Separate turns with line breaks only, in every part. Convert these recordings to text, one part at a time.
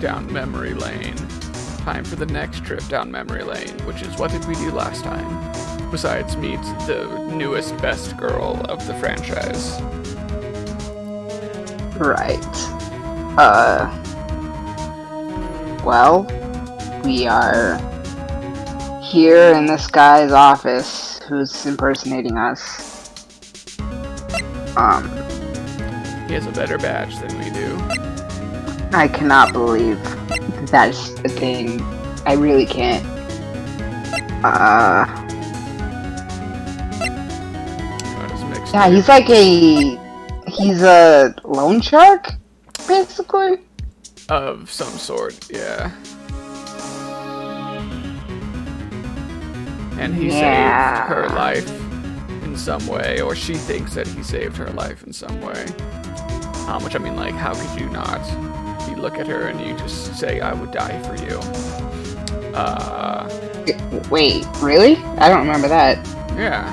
down memory lane. Time for the next trip down memory lane, which is what did we do last time? Besides meet the newest best girl of the franchise.
Right. Well, we are here in this guy's office who's impersonating us.
He has a better badge than we do.
I cannot believe that's a thing. I really can't. Yeah, he's a loan shark, basically.
Of some sort, yeah. And he saved her life in some way, or she thinks that he saved her life in some way. Which, I mean, like, how could you not? You look at her and you just say, I would die for you.
Wait, really? I don't remember that.
Yeah.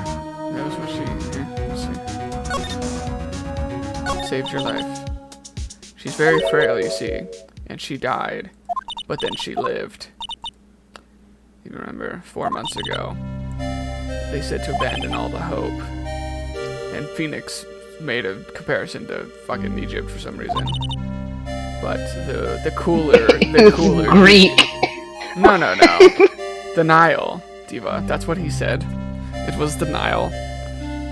That was what she... let's see. Saved your life. She's very frail, you see. And she died. But then she lived. You remember, 4 months ago, they said to abandon all the hope. And Phoenix made a comparison to fucking Egypt for some reason. But the cooler
Greek.
No. The Nile, Diva. That's what he said. It was the Nile.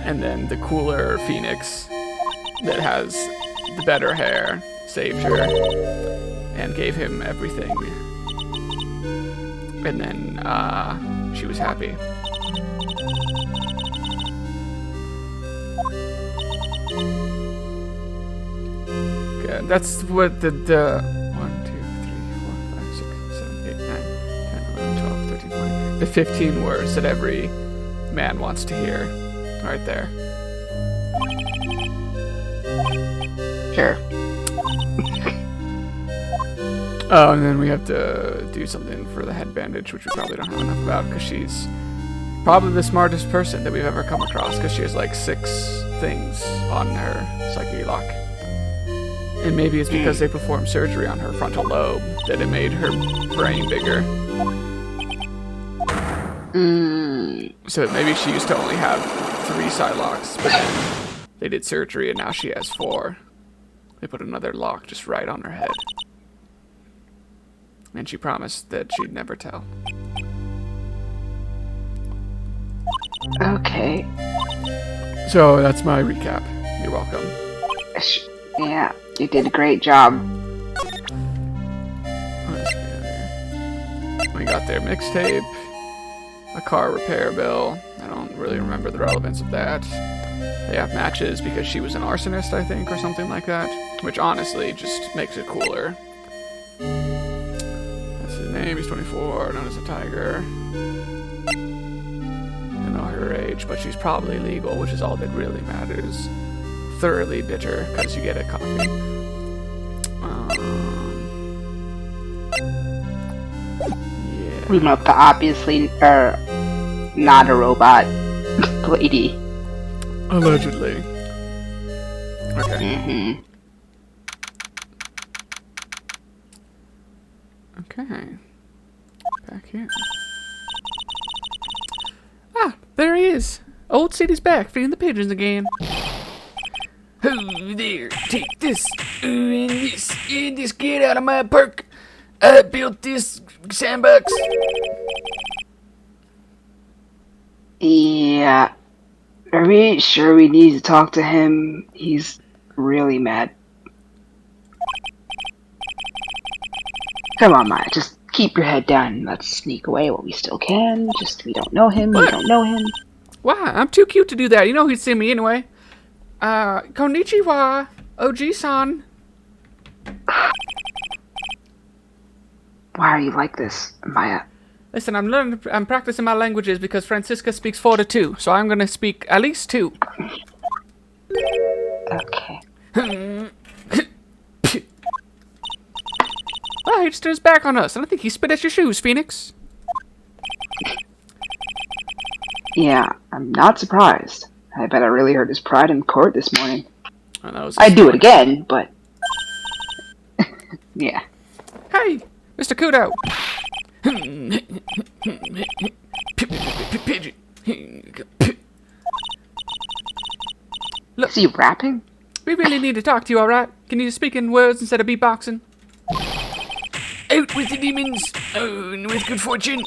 And then the cooler Phoenix that has the better hair saved her and gave him everything. And then she was happy. Okay, that's what the 1, 2, 3, 4, 5, 6, 7, 8, 9, 10, 11, 12, 13, 14. The 15 words that every man wants to hear. Right there.
Sure.
Oh, and then we have to do something for the head bandage, which we probably don't have enough about, because she's probably the smartest person that we've ever come across, because she has like 6 things on her psyche lock. And maybe it's because they performed surgery on her frontal lobe that it made her brain bigger. So maybe she used to only have 3 Psylocks, but then they did surgery and now she has 4. They put another lock just right on her head. And she promised that she'd never tell.
Okay.
So that's my recap. You're welcome.
Yeah, you did a great job.
We got their mixtape, a car repair bill. I don't really remember the relevance of that. They have matches because she was an arsonist, I think, or something like that. Which honestly just makes it cooler. That's his name, he's 24, known as a tiger. I don't know her age, but she's probably legal, which is all that really matters. Thoroughly bitter, because you get a coffee. Yeah.
We met the obviously, not a robot lady.
Allegedly. Okay. Okay. Back here. Ah, there he is. Old City's back, feeding the pigeons again. Oh, there, take this, and this, get out of my park. I built this sandbox.
Yeah. Are we sure we need to talk to him? He's really mad. Come on, Maya, just keep your head down and let's sneak away while we still can. Just, we don't know him, we don't know him.
Why? I'm too cute to do that. You know he'd see me anyway. Konnichiwa, Oji-san.
Why are you like this, Maya?
Listen, I'm practicing my languages because Francisca speaks 4 to 2, so I'm gonna speak at least 2.
Okay.
Oh, he just turns back on us, and I think he spit at your shoes, Phoenix.
Yeah, I'm not surprised. I bet I really hurt his pride in court this morning.
Oh,
I'd do it again, but... yeah.
Hey, Mr. Kudo. Pigeon.
Is he rapping?
We really need to talk to you, alright? Can you speak in words instead of beatboxing? Out with the demons! Oh, and with good fortune!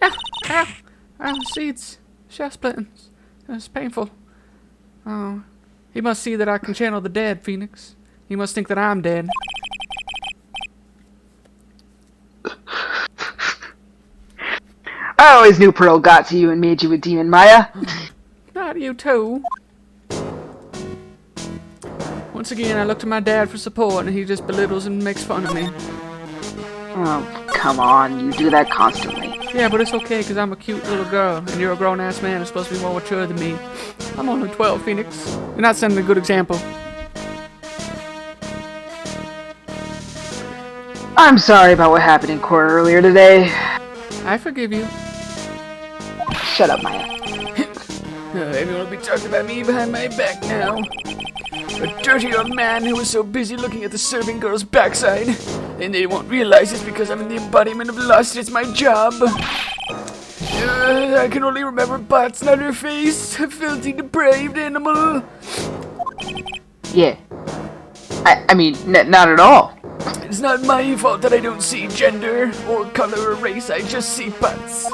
Ow! Ow, seeds. Shell splittings. It's painful. Oh. He must see that I can channel the dead, Phoenix. He must think that I'm dead.
I always knew Pearl got to you and made you a demon, Maya.
Not you too. Once again, I look to my dad for support, and he just belittles and makes fun of me.
Oh, come on. You do that constantly.
Yeah, but it's okay, because I'm a cute little girl, and you're a grown-ass man who's supposed to be more mature than me. I'm only 12, Phoenix. You're not setting a good example.
I'm sorry about what happened in court earlier today.
I forgive you.
Shut up, Maya.
Everyone will be talking about me behind my back now. A dirty old man who was so busy looking at the serving girl's backside. And they won't realize it's because I'm the embodiment of lust. It's my job. I can only remember butts, not her face. A filthy, depraved animal.
Yeah. I mean, not at all.
It's not my fault that I don't see gender, or color, or race. I just see butts.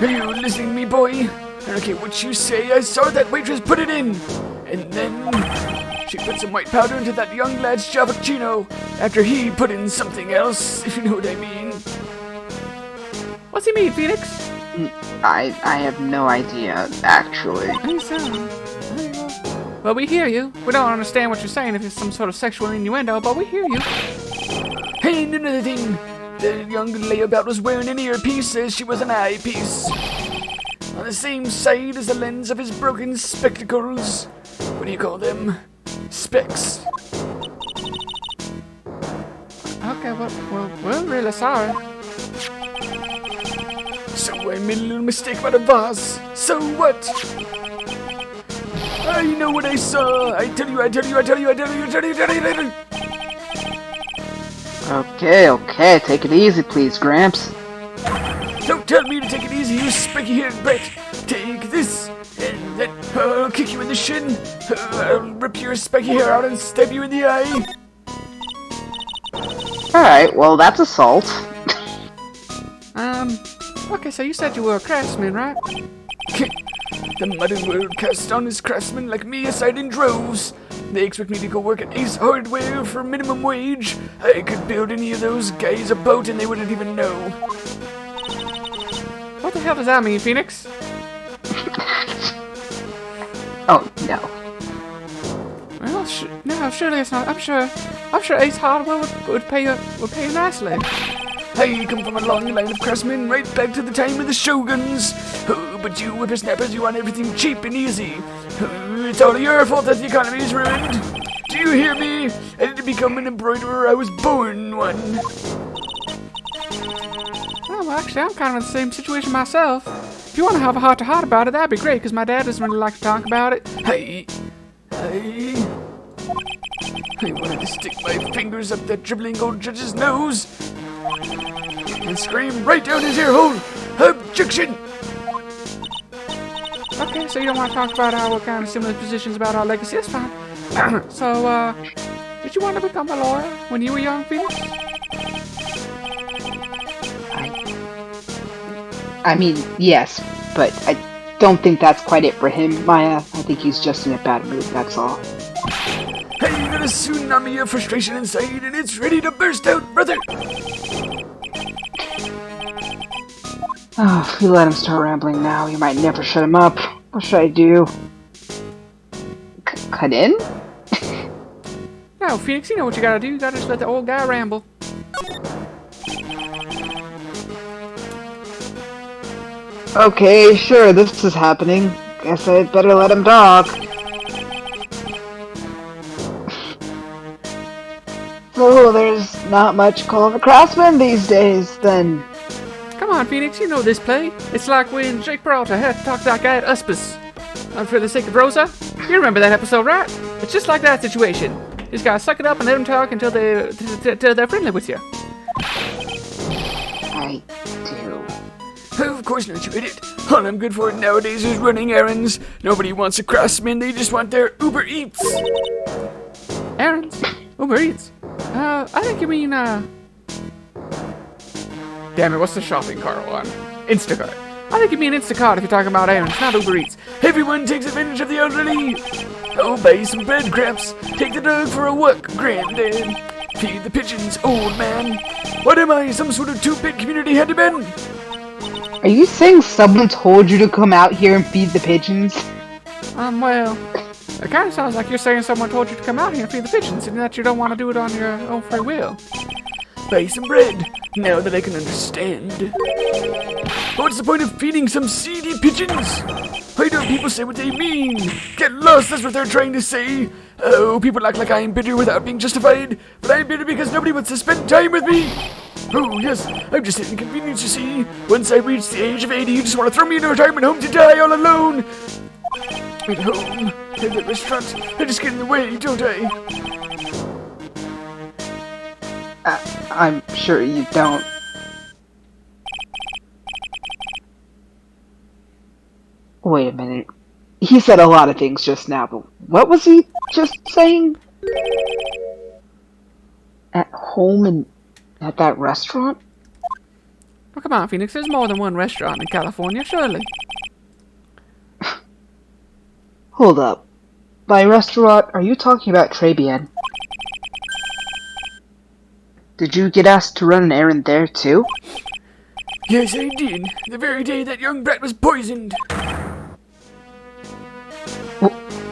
Are you listening to me, boy? I don't care what you say. I saw that waitress put it in. And then she put some white powder into that young lad's Javacchino after he put in something else, if you know what I mean. What's he mean, Phoenix?
I have no idea, actually.
Well, we hear you. We don't understand what you're saying if it's some sort of sexual innuendo, but we hear you. And another thing, the young layabout was wearing an earpiece as she was an eyepiece. On the same side as the lens of his broken spectacles. What do you call them? Specs. Okay, well, we're really sorry. So I made a little mistake about a vase. So what? I know what I saw. I tell you.
Okay, take it easy, please, Gramps.
Don't tell me to take it easy, you spiky-haired brat. Take this, and then I'll kick you in the shin. I'll rip your spiky hair out and stab you in the eye.
Alright, well, that's assault.
Okay, so you said you were a craftsman, right? The modern world casts on its craftsmen like me aside in droves. They expect me to go work at Ace Hardware for minimum wage. I could build any of those guys a boat and they wouldn't even know. What the hell does that mean, Phoenix?
Oh, no.
Well, no, surely it's not. I'm sure Ace Hardware would pay you nicely. I come from a long line of craftsmen, right back to the time of the Shoguns. Oh, but you whippersnappers, you want everything cheap and easy. Oh, it's all your fault that the economy is ruined. Do you hear me? I didn't become an embroiderer, I was born one. Well, actually, I'm kind of in the same situation myself. If you want to have a heart-to-heart about it, that'd be great, because my dad doesn't really like to talk about it. I wanted to stick my fingers up that dribbling old judge's nose and scream right down his ear hole. Objection! Okay, so you don't want to talk about our kind of similar positions about our legacy. That's fine. So, did you want to become a lawyer when you were young, Phoenix?
I mean, yes, but I don't think that's quite it for him, Maya. I think he's just in a bad mood, that's all.
Hey, you got a tsunami of frustration inside, and it's ready to burst out, brother!
Oh, if we let him start rambling now, you might never shut him up. What should I do? Cut in?
No, Phoenix, you know what you gotta do. You gotta just let the old guy ramble.
Okay, sure, this is happening. Guess I'd better let him talk. So, there's not much call of a craftsman these days, then.
Come on, Phoenix, you know this play. It's like when Jake Peralta had to talk to that guy at Uspis. For the sake of Rosa. You remember that episode, right? It's just like that situation. just gotta suck it up and let them talk until they're friendly with you.
I do.
Of course not, you idiot. All I'm good for nowadays is running errands. Nobody wants a craftsman, they just want their Uber Eats. Errands? Uber Eats? I think you mean, Damn it, what's the shopping cart one? Instacart. I think you mean Instacart if you're talking about errands, not Uber Eats. Everyone takes advantage of the elderly. Oh, buy some breadcrumbs. Take the dog for a walk, granddad. Feed the pigeons, old man. What am I, some sort of two-bit community handyman?
Are you saying someone told you to come out here and feed the pigeons?
Well, it kind of sounds like you're saying someone told you to come out here and feed the pigeons and that you don't want to do it on your own free will. Buy some bread, now that I can understand. What's the point of feeding some seedy pigeons? Why don't people say what they mean? Get lost, that's what they're trying to say. Oh, people act like I'm bitter without being justified, but I'm bitter because nobody wants to spend time with me. Oh, yes, I'm just an inconvenience, you see. Once I reach the age of 80, you just want to throw me in a retirement home to die all alone. At home, at the restaurant, I just get in the way, don't I?
I'm sure you don't. Wait a minute. He said a lot of things just now, but what was he just saying? At home and at that restaurant?
Oh, come on, Phoenix. There's more than one restaurant in California, surely.
Hold up. By restaurant, are you talking about Tribulations? Did you get asked to run an errand there, too?
Yes, I did. The very day that young brat was poisoned.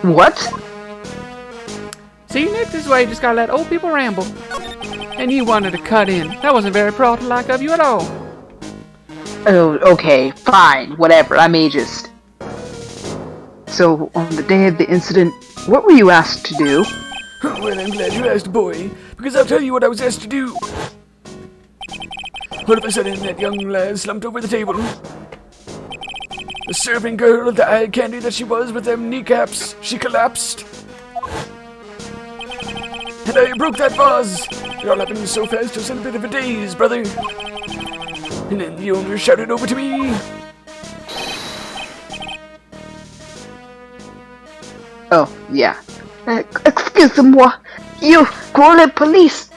What?
See, Nick, this way you just gotta let old people ramble. And you wanted to cut in. That wasn't very pro-like of you at all.
Oh, okay, fine, whatever, I'm ageist. So, on the day of the incident, what were you asked to do?
Well, I'm glad you asked, boy, because I'll tell you what I was asked to do. All of a sudden, that young lad slumped over the table. The serving girl, the eye candy that she was with them kneecaps, she collapsed. And I broke that vase. It all happened so fast, I was in a bit of a daze, brother. And then the owner shouted over to me.
Oh, yeah. Excuse-moi, you call the police.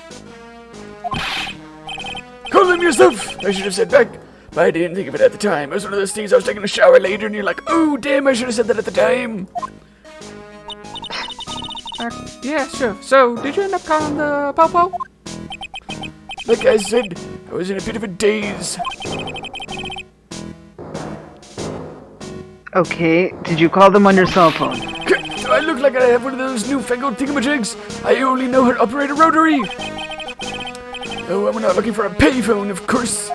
Call them yourself, I should have said back. But I didn't think of it at the time. It was one of those things I was taking a shower later and you're like, oh, damn, I should have said that at the time. Yeah, sure. So, did you end up calling the Popo? Like I said, I was in a bit of a daze.
Okay, did you call them on your cell phone?
Do I look like I have one of those newfangled thingamajigs? I only know how to operate a rotary. Oh, I'm not looking for a payphone, of course.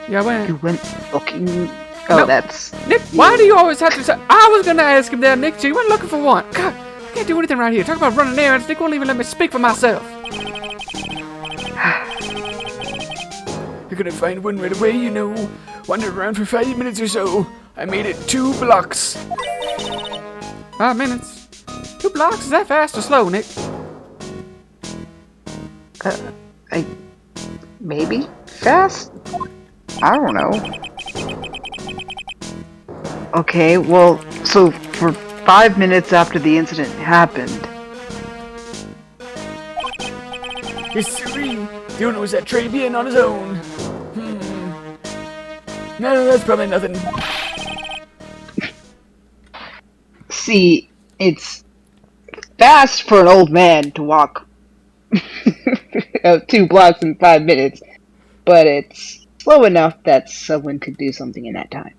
Yeah,
You went looking... Oh,
no.
that's...
Nick, why do you always have to say... I was gonna ask him there, Nick, so you went looking for one. God, I can't do anything right here. Talk about running errands, Nick won't even let me speak for myself. I couldn't find one right away, you know. Wandered around for 5 minutes or so. I made it 2 blocks. 5 minutes? 2 blocks? Is that fast or slow, Nick?
Maybe? Fast? I don't know. Okay, well, so for 5 minutes after the incident happened...
Yes, sirree. The owner was at Tribulations on his own. No, that's probably nothing.
See, it's fast for an old man to walk 2 blocks in 5 minutes, but it's slow enough that someone could do something in that time.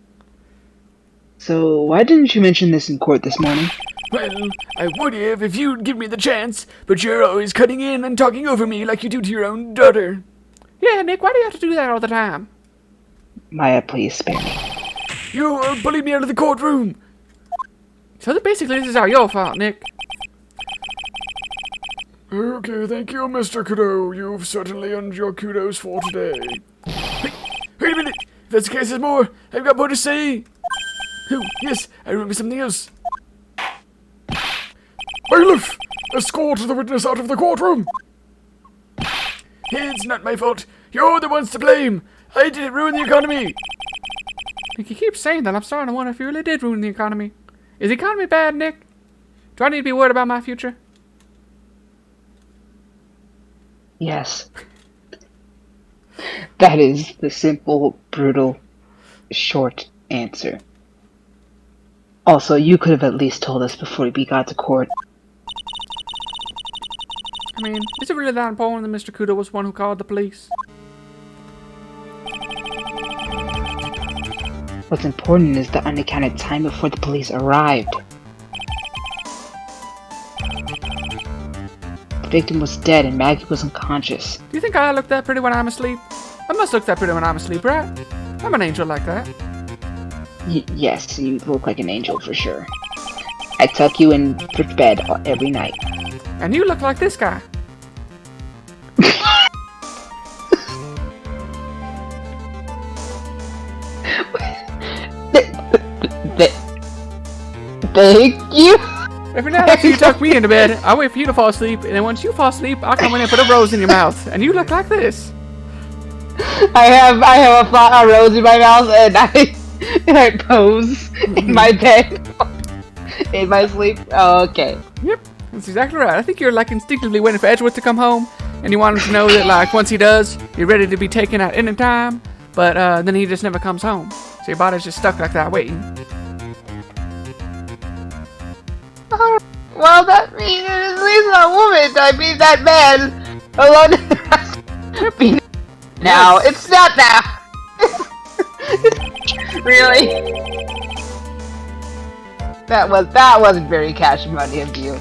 So, why didn't you mention this in court this morning?
Well, I would have if you'd give me the chance, but you're always cutting in and talking over me like you do to your own daughter. Yeah, Nick, why do you have to do that all the time?
Maya, please spare me.
You bullied me out of the courtroom. So basically, this is all your fault, Nick. Okay, thank you, Mr. Kudo. You've certainly earned your kudos for today. Wait a minute. If that's the case, there's more. I've got more to say. Oh, yes, I remember something else. Bailiff! Escort the witness out of the courtroom! It's not my fault. You're the ones to blame. I didn't ruin the economy. You keep saying that. I'm starting to wonder if you really did ruin the economy. Is the economy bad, Nick? Do I need to be worried about my future?
Yes. That is the simple, brutal, short answer. Also, you could have at least told us before we got to court.
I mean, is it really that important that Mr. Kudo was one who called the police?
What's important is the unaccounted time before the police arrived. The victim was dead and Maggie was unconscious.
Do you think I look that pretty when I'm asleep? I must look that pretty when I'm asleep, right? I'm an angel like that.
Yes, you look like an angel for sure. I tuck you in for bed every night.
And you look like this guy.
Thank you.
Every night after you tuck me into bed, I wait for you to fall asleep, and then once you fall asleep, I'll come in and put a rose in your mouth, and you look like this.
I have a rose in my mouth, and I pose in my bed in my sleep. Oh, okay.
Yep, that's exactly right. I think you're like instinctively waiting for Edgeworth to come home, and you want him to know that like once he does, you're ready to be taken at any time. But then he just never comes home, so your body's just stuck like that waiting.
Well, that means at least a woman. I mean, that man alone. Now it's not that. Really? That wasn't very cash money of you.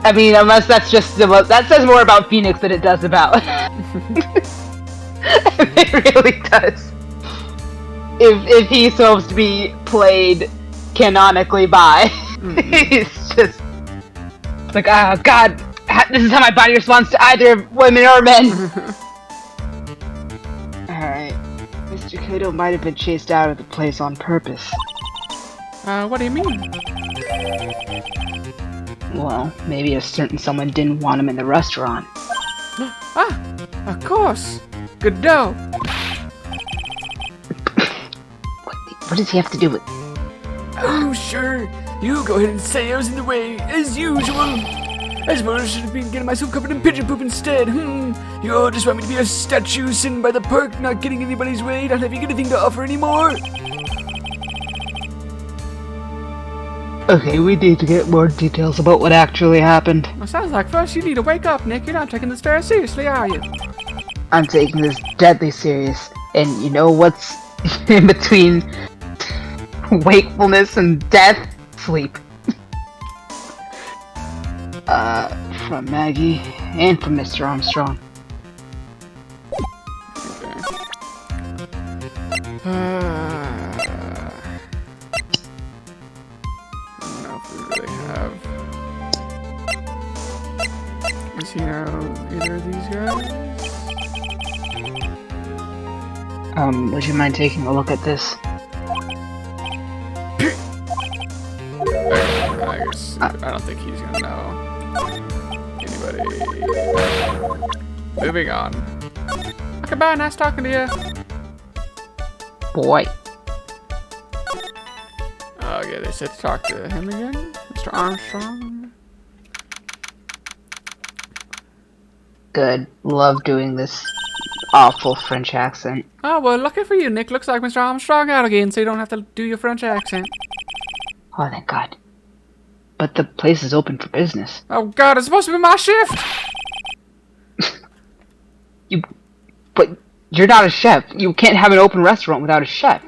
I mean, unless that's just that says more about Phoenix than it does about. It really does. If he's supposed to be played canonically by, it's just like, oh god, this is how my body responds to either women or men. Alright, Mr. Kudo might have been chased out of the place on purpose.
What do you mean?
Well, maybe a certain someone didn't want him in the restaurant.
Of course. Good dough.
What does he have to do with...
Oh, sure. You go ahead and say I was in the way, as usual. I suppose I should have been getting myself covered in pigeon poop instead. You all just want me to be a statue sitting by the park, not getting anybody's way, not having anything to offer anymore.
Okay, we need to get more details about what actually happened.
Well, sounds like first you need to wake up, Nick. You're not taking this very seriously, are you?
I'm taking this deadly serious. And you know what's in between wakefulness and death? Sleep. From Maggie and from Mr. Armstrong.
Okay. I don't know if we really have... Does he know either of these guys?
Would you mind taking a look at this?
I guess I don't think he's gonna know anybody. Moving on. Okay, bye. Nice talking to you.
Boy.
Okay, they said to talk to him again, Mr. Armstrong.
Good. Love doing this awful French accent.
Oh, well, lucky for you, Nick. Looks like Mr. Armstrong out again, so you don't have to do your French accent.
Oh, thank God. But the place is open for business.
Oh, God, it's supposed to be my shift!
But you're not a chef. You can't have an open restaurant without a chef.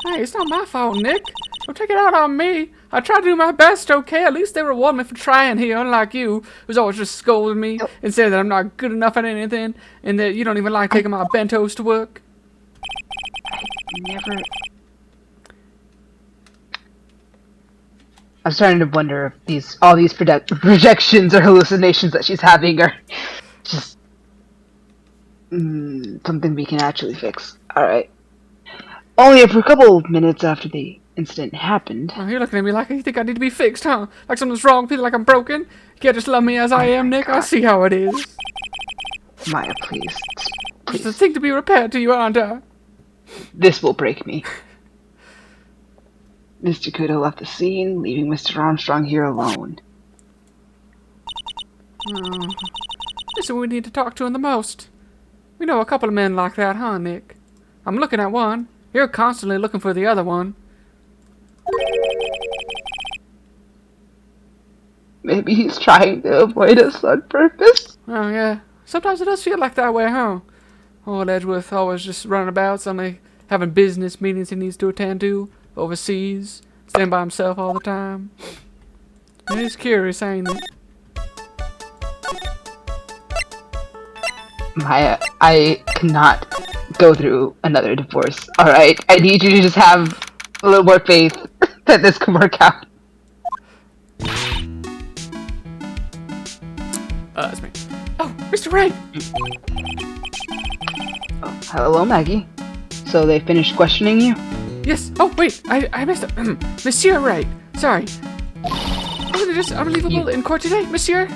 Hey, it's not my fault, Nick. Don't take it out on me. I tried to do my best, okay? At least they reward me for trying here, unlike you, who's always just scolding me and saying that I'm not good enough at anything, and that you don't even like taking my bentos to work.
Never... I'm starting to wonder if all these projections or hallucinations that she's having are just something we can actually fix. Alright. Only for a couple of minutes after the incident happened.
Oh, you're looking at me like you think I need to be fixed, huh? Like something's wrong, feeling like I'm broken? You can't just love me as I am, Nick. I see how it is.
Maya, please.
There's a thing to be repaired to you, aren't I?
This will break me. Mr. Kudo left the scene, leaving Mr. Armstrong here alone.
Oh, this is who we need to talk to him the most. We know a couple of men like that, huh, Nick? I'm looking at one. You're constantly looking for the other one.
Maybe he's trying to avoid us on purpose?
Oh, yeah. Sometimes it does feel like that way, huh? Old Edgeworth always just running about, suddenly having business meetings he needs to attend to overseas, staying by himself all the time. It is curious, ain't it?
Maya, I cannot go through another divorce, alright? I need you to just have a little more faith that this can work out.
That's me. Oh, Mr. Wright!
Oh, hello, Maggie. So they finished questioning you?
Yes. Oh, wait. I messed up. Monsieur Wright. Sorry. Wasn't it just unbelievable in court today, Monsieur?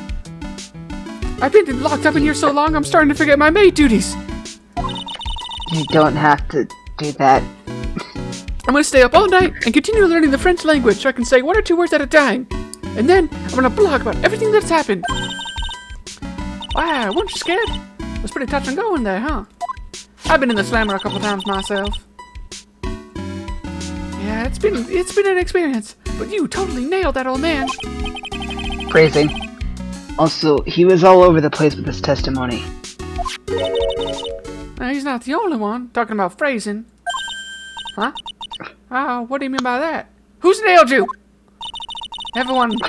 I've been locked up in here so long, I'm starting to forget my maid duties.
You don't have to do that.
I'm going to stay up all night and continue learning the French language so I can say 1 or 2 words at a time. And then I'm going to blog about everything that's happened. Wow, weren't you scared? It was pretty touch and go in there, huh? I've been in the slammer a couple times myself. Yeah, it's been an experience, but you totally nailed that old man.
Phrasing. Also, he was all over the place with his testimony.
He's not the only one talking about phrasing. Huh? Oh, what do you mean by that? Who's nailed you? Everyone's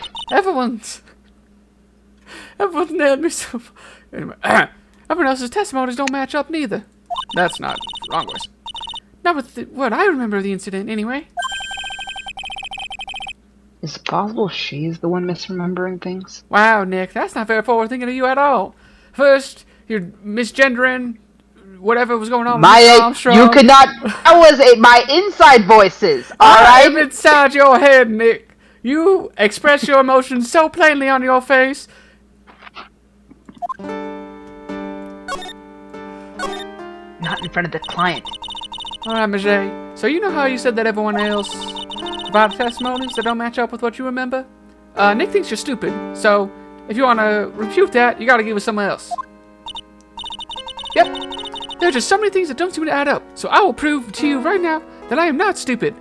nailed me so. Anyway, everyone else's testimonies don't match up neither. That's not wrong voice. Not with what I remember of the incident, anyway.
Is it possible she's the one misremembering things?
Wow, Nick, that's not very forward thinking of you at all. First, you're misgendering whatever was going on with Mr. Armstrong.
You could not. That was my inside voices. All right.
I'm inside your head, Nick. You express your emotions so plainly on your face.
Not in front of the client.
All right, Majay. So you know how you said that everyone else provided testimonies that don't match up with what you remember? Nick thinks you're stupid. So if you want to refute that, you got to give it someone else. Yep. There are just so many things that don't seem to add up. So I will prove to you right now that I am not stupid.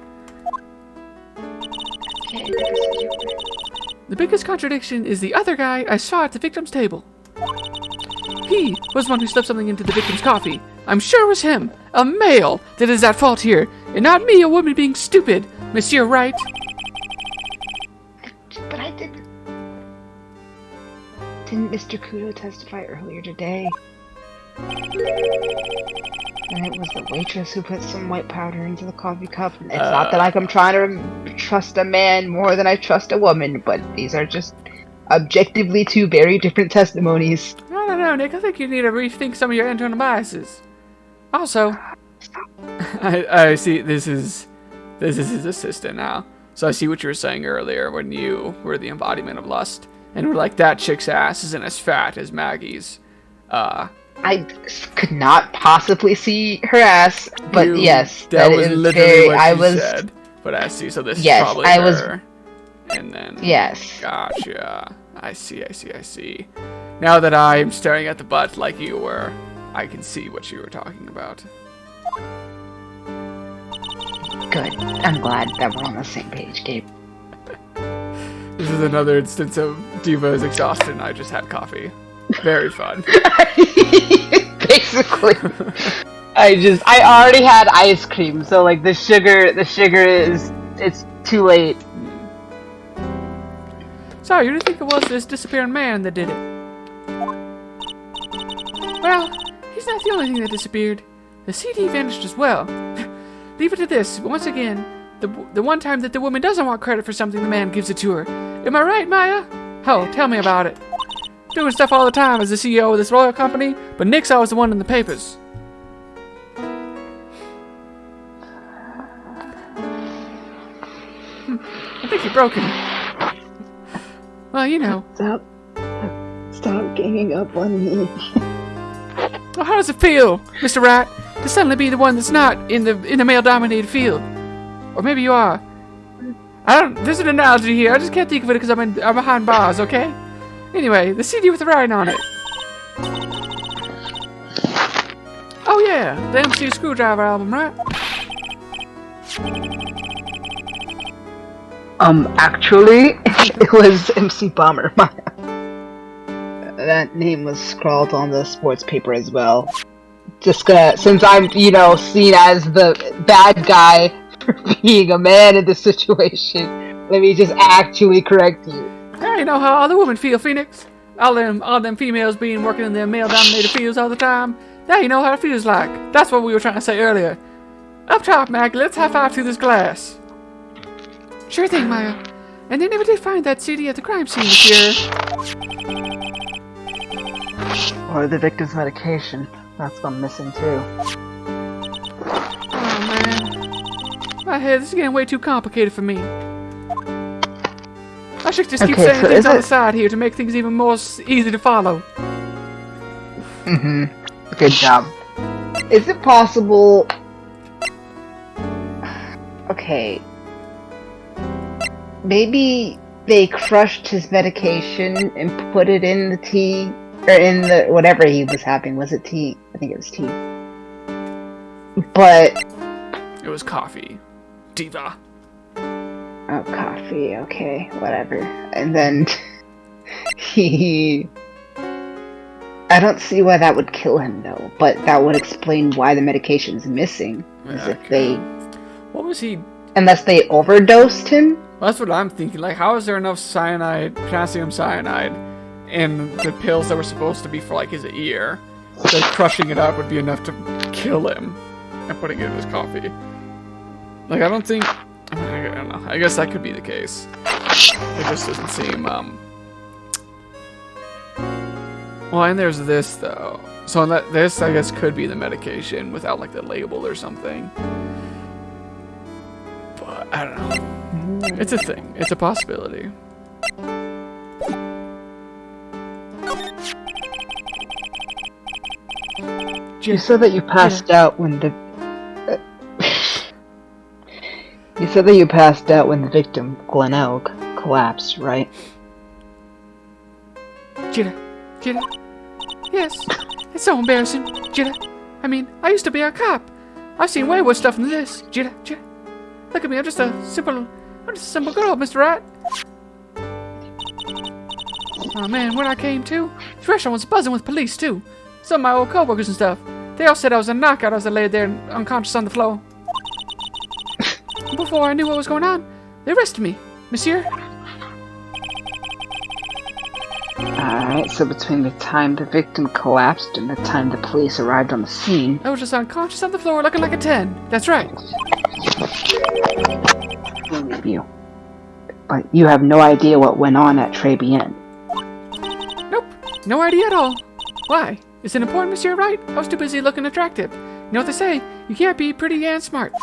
The biggest contradiction is the other guy I saw at the victim's table. He was the one who slipped something into the victim's coffee. I'm sure it was him, a male, that is at fault here, and not me, a woman being stupid, Monsieur Wright.
But I didn't. Didn't Mr. Kudo testify earlier today? And it was the waitress who put some white powder into the coffee cup. It's not that I'm trying to trust a man more than I trust a woman, but these are just objectively 2 very different testimonies.
I don't know, Nick. I think you need to rethink some of your internal biases. Also, I see this is his assistant now. So I see what you were saying earlier when you were the embodiment of lust, and were like, that chick's ass isn't as fat as Maggie's.
I could not possibly see her ass, but yes,
that was literally what you said. But I see. So this is probably her. And then
yes.
Gotcha. I see. Now that I'm staring at the butt like you were, I can see what you were talking about.
Good. I'm glad that we're on the same page, Gabe.
This is another instance of Diva is exhausted and I just had coffee. Very fun.
Basically. I already had ice cream, so like the sugar it's too late.
So you didn't think it was this disappearing man that did it? Well, he's not the only thing that disappeared. The CD vanished as well. Leave it to this. Once again, the one time that the woman doesn't want credit for something, the man gives it to her. Am I right, Maya? Oh, tell me about it. Doing stuff all the time as the CEO of this royal company, but Nick's always the one in the papers. broken. Well, you know.
Stop ganging up on me.
Well, how does it feel, Mr. Wright, to suddenly be the one that's not in the male-dominated field? Or maybe you are. There's an analogy here. I just can't think of it because I'm behind bars, okay? Anyway, the CD with the writing on it. Oh yeah, the MC Screwdriver album, right?
Actually, it was MC Bomber. That name was scrawled on the sports paper as well. Just since I'm, seen as the bad guy for being a man in this situation, let me just actually correct you.
Yeah, you know how all the women feel, Phoenix. All them females being working in their male-dominated fields all the time. Now you know how it feels like. That's what we were trying to say earlier. Up top, Maggie, let's high five through this glass. Sure thing, Maya. And they never did find that CD at the crime scene this year.
Or the victim's medication. That's what I'm missing too.
Oh man. My head, this is getting way too complicated for me. I should just keep saying things on the side here to make things even more easy to follow.
Mm-hmm. Good job. Is it possible... Okay. Maybe they crushed his medication and put it in the tea, or in the whatever he was having. Was it tea? I think it was tea. But
it was coffee. Diva.
Oh, coffee. Okay, whatever. And then I don't see why that would kill him though, but that would explain why the medication's missing.
What was he?
Unless they overdosed him?
Well, that's what I'm thinking. Like, how is there enough cyanide, potassium cyanide, in the pills that were supposed to be for, like, his ear? So crushing it up would be enough to kill him and putting it in his coffee. Like, I don't think... I don't know. I guess that could be the case. It just doesn't seem, Well, and there's this, though. So this, I guess, could be the medication without, like, the label or something. But, I don't know. It's a thing. It's a possibility.
You said that you passed out when the... You said that you passed out when the victim, Glenelg, collapsed, right?
Jida. Yes. It's so embarrassing, Jida. I mean, I used to be a cop. I've seen way worse stuff than this, Jida. Look at me, I'm just a simple girl, Mr. Wright. Oh man, when I came to, the restaurant was buzzing with police too. Some of my old co-workers and stuff. They all said I was a knockout as I lay there unconscious on the floor. Before I knew what was going on, they arrested me, monsieur.
Alright, so between the time the victim collapsed and the time the police arrived on the scene...
I was just unconscious on the floor looking like a 10. That's right.
You. But you have no idea what went on at Tribulations.
Nope, no idea at all. Why? Is it important, Monsieur Wright? I was too busy looking attractive. You know what they say, you can't be pretty and smart.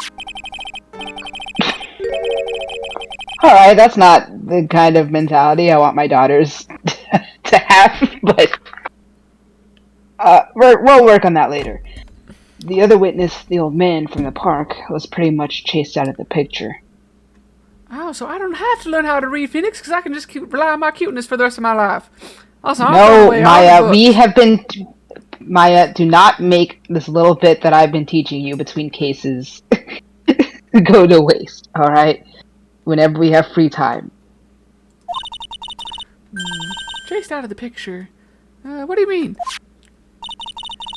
Alright, that's not the kind of mentality I want my daughters to have, but we'll work on that later. The other witness, the old man from the park, was pretty much chased out of the picture.
Oh, so I don't have to learn how to read, Phoenix, because I can just rely on my cuteness for the rest of my life. Also,
no, Maya, do not make this little bit that I've been teaching you between cases go to waste, alright? Whenever we have free time.
Chased out of the picture? What do you mean?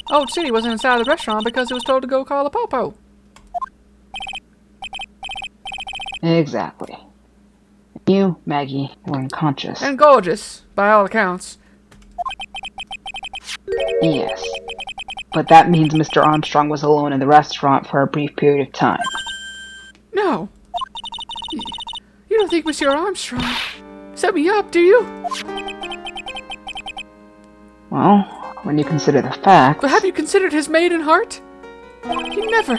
Old City wasn't inside the restaurant because it was told to go call a popo.
Exactly. You, Maggie, were unconscious.
And gorgeous, by all accounts.
Yes. But that means Mr. Armstrong was alone in the restaurant for a brief period of time.
No. You don't think Monsieur Armstrong set me up, do you?
Well, when you consider the facts...
But have you considered his maiden heart? He never...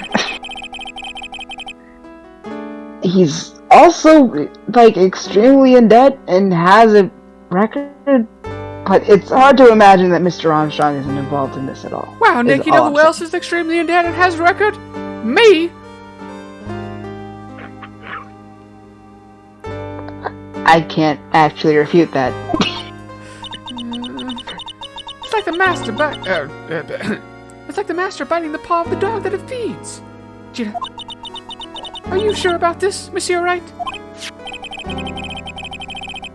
He's Also, like, extremely in debt and has a record. But it's hard to imagine that Mr. Armstrong isn't involved in this at all.
Wow, Nick, you know who else is extremely in debt and has a record? Me!
I can't actually refute that.
It's like the master it's like the master biting the paw of the dog that it feeds. Gina, are you sure about this, Monsieur Wright?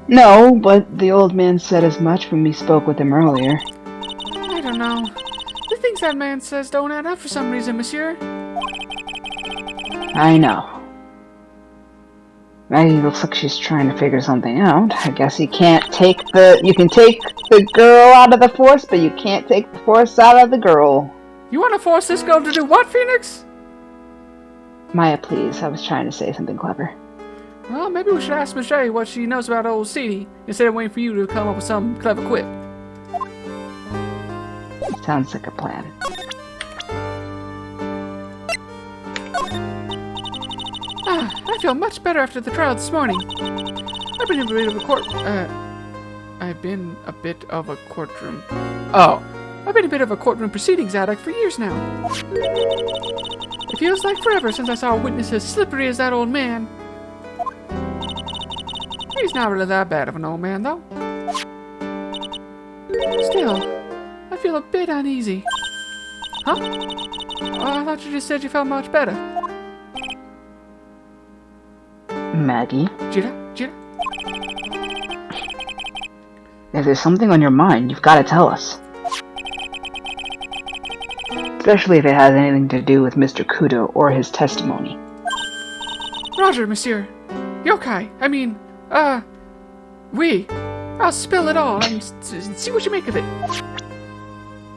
No, but the old man said as much when we spoke with him earlier.
I don't know. The things that man says don't add up for some reason, Monsieur.
I know. Maggie looks like she's trying to figure something out. I guess you can take the girl out of the force, but you can't take the force out of the girl.
You want to force this girl to do what, Phoenix?
Maya, please. I was trying to say something clever.
Well, maybe we should ask Michelle what she knows about old Sadie instead of waiting for you to come up with some clever quip.
Sounds like a plan.
I feel much better after the trial this morning. I've been a bit of a courtroom. Oh, I've been a bit of a courtroom proceedings addict for years now. It feels like forever since I saw a witness as slippery as that old man. He's not really that bad of an old man, though. Still, I feel a bit uneasy. Huh? Oh, I thought you just said you felt much better.
Maggie?
Jira?
If there's something on your mind, you've got to tell us. Especially if it has anything to do with Mr. Kudo or his testimony.
Roger, monsieur. Yokai, I mean, I'll spill it all and see what you make of it.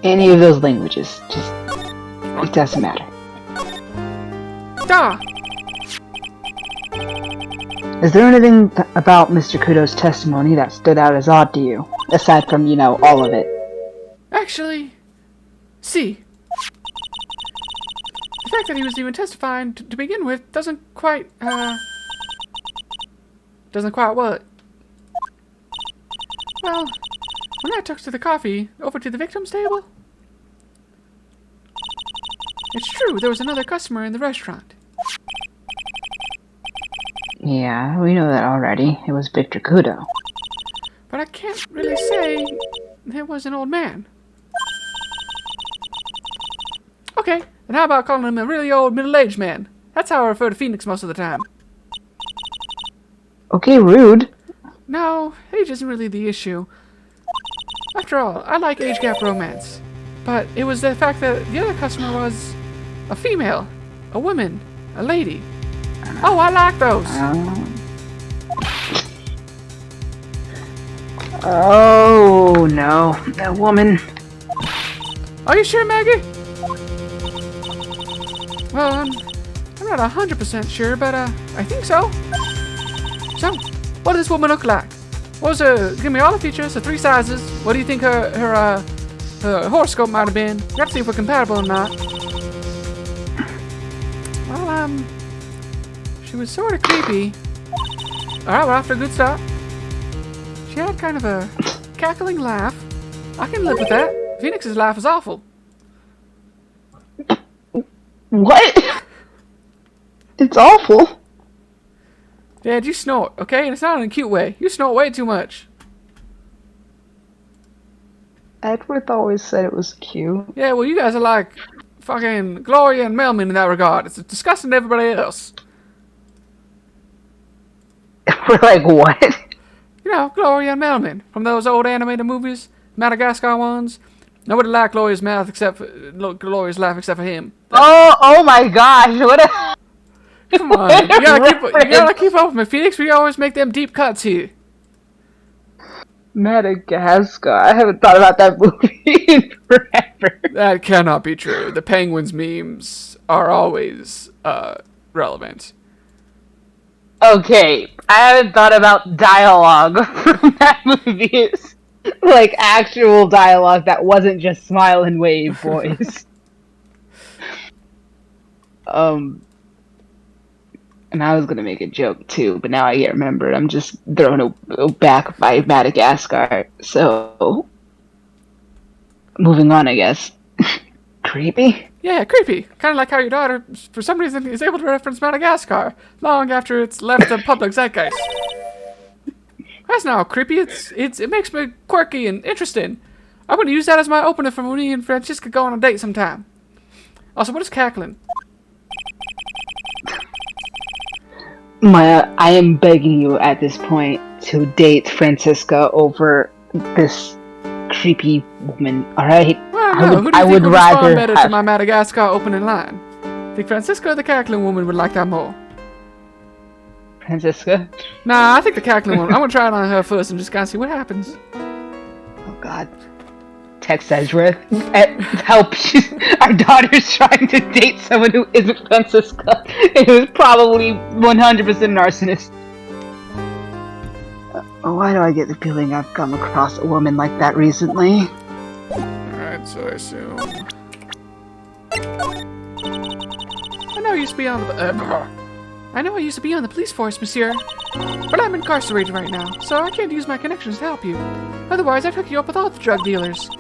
Any of those languages, it doesn't matter.
Da!
Is there anything about Mr. Kudo's testimony that stood out as odd to you? Aside from, all of it.
Actually, see. The fact that he was even testifying to begin with doesn't quite what? Well, when I took the coffee over to the victim's table, it's true, there was another customer in the restaurant.
Yeah, we know that already. It was Victor Kudo.
But I can't really say it was an old man. Okay, and how about calling him a really old middle-aged man? That's how I refer to Phoenix most of the time.
Okay, rude.
No, age isn't really the issue. After all, I like age gap romance. But it was the fact that the other customer was a female, a woman, a lady. Oh, I like those.
Oh, no. That woman.
Are you sure, Maggie? Well, I'm not 100% sure, but I think so. So, what does this woman look like? What was her? Give me all the features, the 3 sizes. What do you think her horoscope might have been? You have to see if we're compatible or not. Well, she was sort of creepy. Alright, we're off to a good start. She had kind of a cackling laugh. I can live with that. Phoenix's laugh is awful.
What? It's awful.
Dad, you snort, okay? And it's not in a cute way. You snort way too much.
Edward always said it was cute.
Yeah, well, you guys are like fucking Gloria and Melman in that regard. It's disgusting to everybody else.
We're like, what?
You know, Gloria and Melman from those old animated movies, Madagascar ones. Nobody liked Gloria's mouth except for Gloria's laugh except for him.
Oh my gosh! What a
Come on, you gotta keep up with me, Phoenix. We always make them deep cuts here.
Madagascar. I haven't thought about that movie in forever.
That cannot be true. The Penguins memes are always relevant.
Okay, I haven't thought about dialogue from that movie. Like actual dialogue that wasn't just smile and wave voice. And I was gonna make a joke too, but now I get remembered. I'm just thrown back by Madagascar. So, moving on, I guess. Creepy?
Yeah, creepy. Kind of like how your daughter, for some reason, is able to reference Madagascar long after it's left the public zeitgeist. That's not creepy. It makes me quirky and interesting. I'm going to use that as my opener for when me and Francisca go on a date sometime. Also, what is cackling?
I am begging you at this point to date Francisca over this creepy woman. All right.
Well, no. Who do you think would respond better to my Madagascar opening line? Think Francisca or the cackling woman would like that more? Francisca? Nah, I think the cackling woman. I'm gonna try it on her first and just kind of see what happens.
Oh God. Text Ezra. Help. Our daughter's trying to date someone who isn't Francisca. It was probably 100% an arsonist. Why do I get the feeling I've come across a woman like that recently?
Alright, so I assume... I know I used to be on the police force, monsieur. But I'm incarcerated right now, so I can't use my connections to help you. Otherwise, I'd hook you up with all the drug dealers.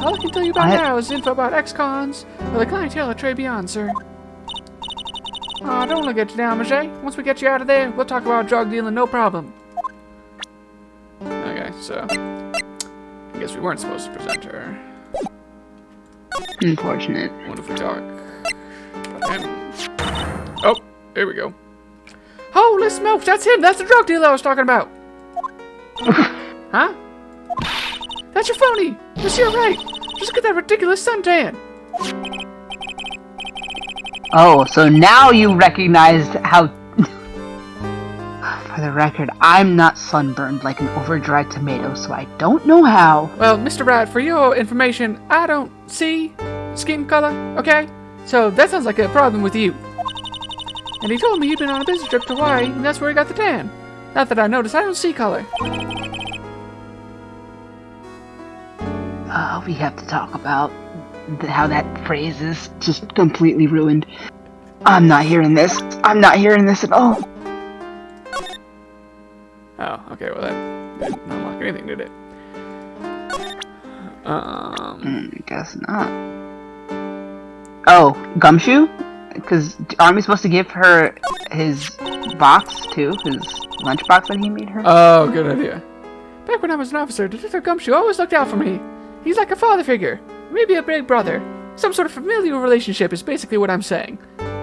All I can tell you about now is info about ex-cons or the clientele at Tribulations, sir. Aw, don't look at you now, Majay. Once we get you out of there, we'll talk about drug dealing, no problem. Okay, so... I guess we weren't supposed to present her.
Unfortunate.
What if we talk about him? Oh, there we go. Holy smokes, that's him! That's the drug dealer I was talking about! Huh? That's your phony! Monsieur Wright! Just look at that ridiculous suntan!
Oh, so now you recognized how... For the record, I'm not sunburned like an over-dried tomato, so I don't know how.
Well, Mr. Wright, for your information, I don't see skin color, okay? So that sounds like a problem with you. And he told me he'd been on a business trip to Hawaii, and that's where he got the tan. Not that I noticed, I don't see color.
We have to talk about how that phrase is just completely ruined. I'm not hearing this. I'm not hearing this at all.
Oh, okay, well that didn't unlock anything, did it?
I guess not. Oh, Gumshoe? Because aren't we supposed to give her his box, too? His lunchbox that he made her?
Oh, good idea. Back when I was an officer, Detective Gumshoe always looked out for me. He's like a father figure, maybe a big brother. Some sort of familial relationship is basically what I'm saying.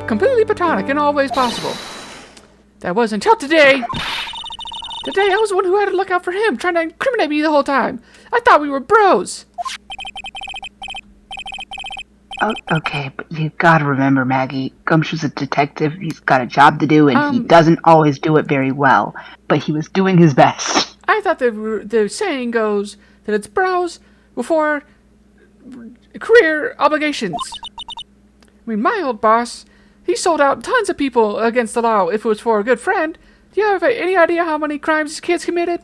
Completely platonic in all ways possible. That was until today. Today I was the one who had to look out for him, trying to incriminate me the whole time. I thought we were bros.
Oh, okay, but you gotta remember, Maggie, Gumshoe's a detective. He's got a job to do, and he doesn't always do it very well. But he was doing his best.
I thought the saying goes that it's bros before career obligations. I mean, my old boss, he sold out tons of people against the law if it was for a good friend. Do you have any idea how many crimes his kids committed?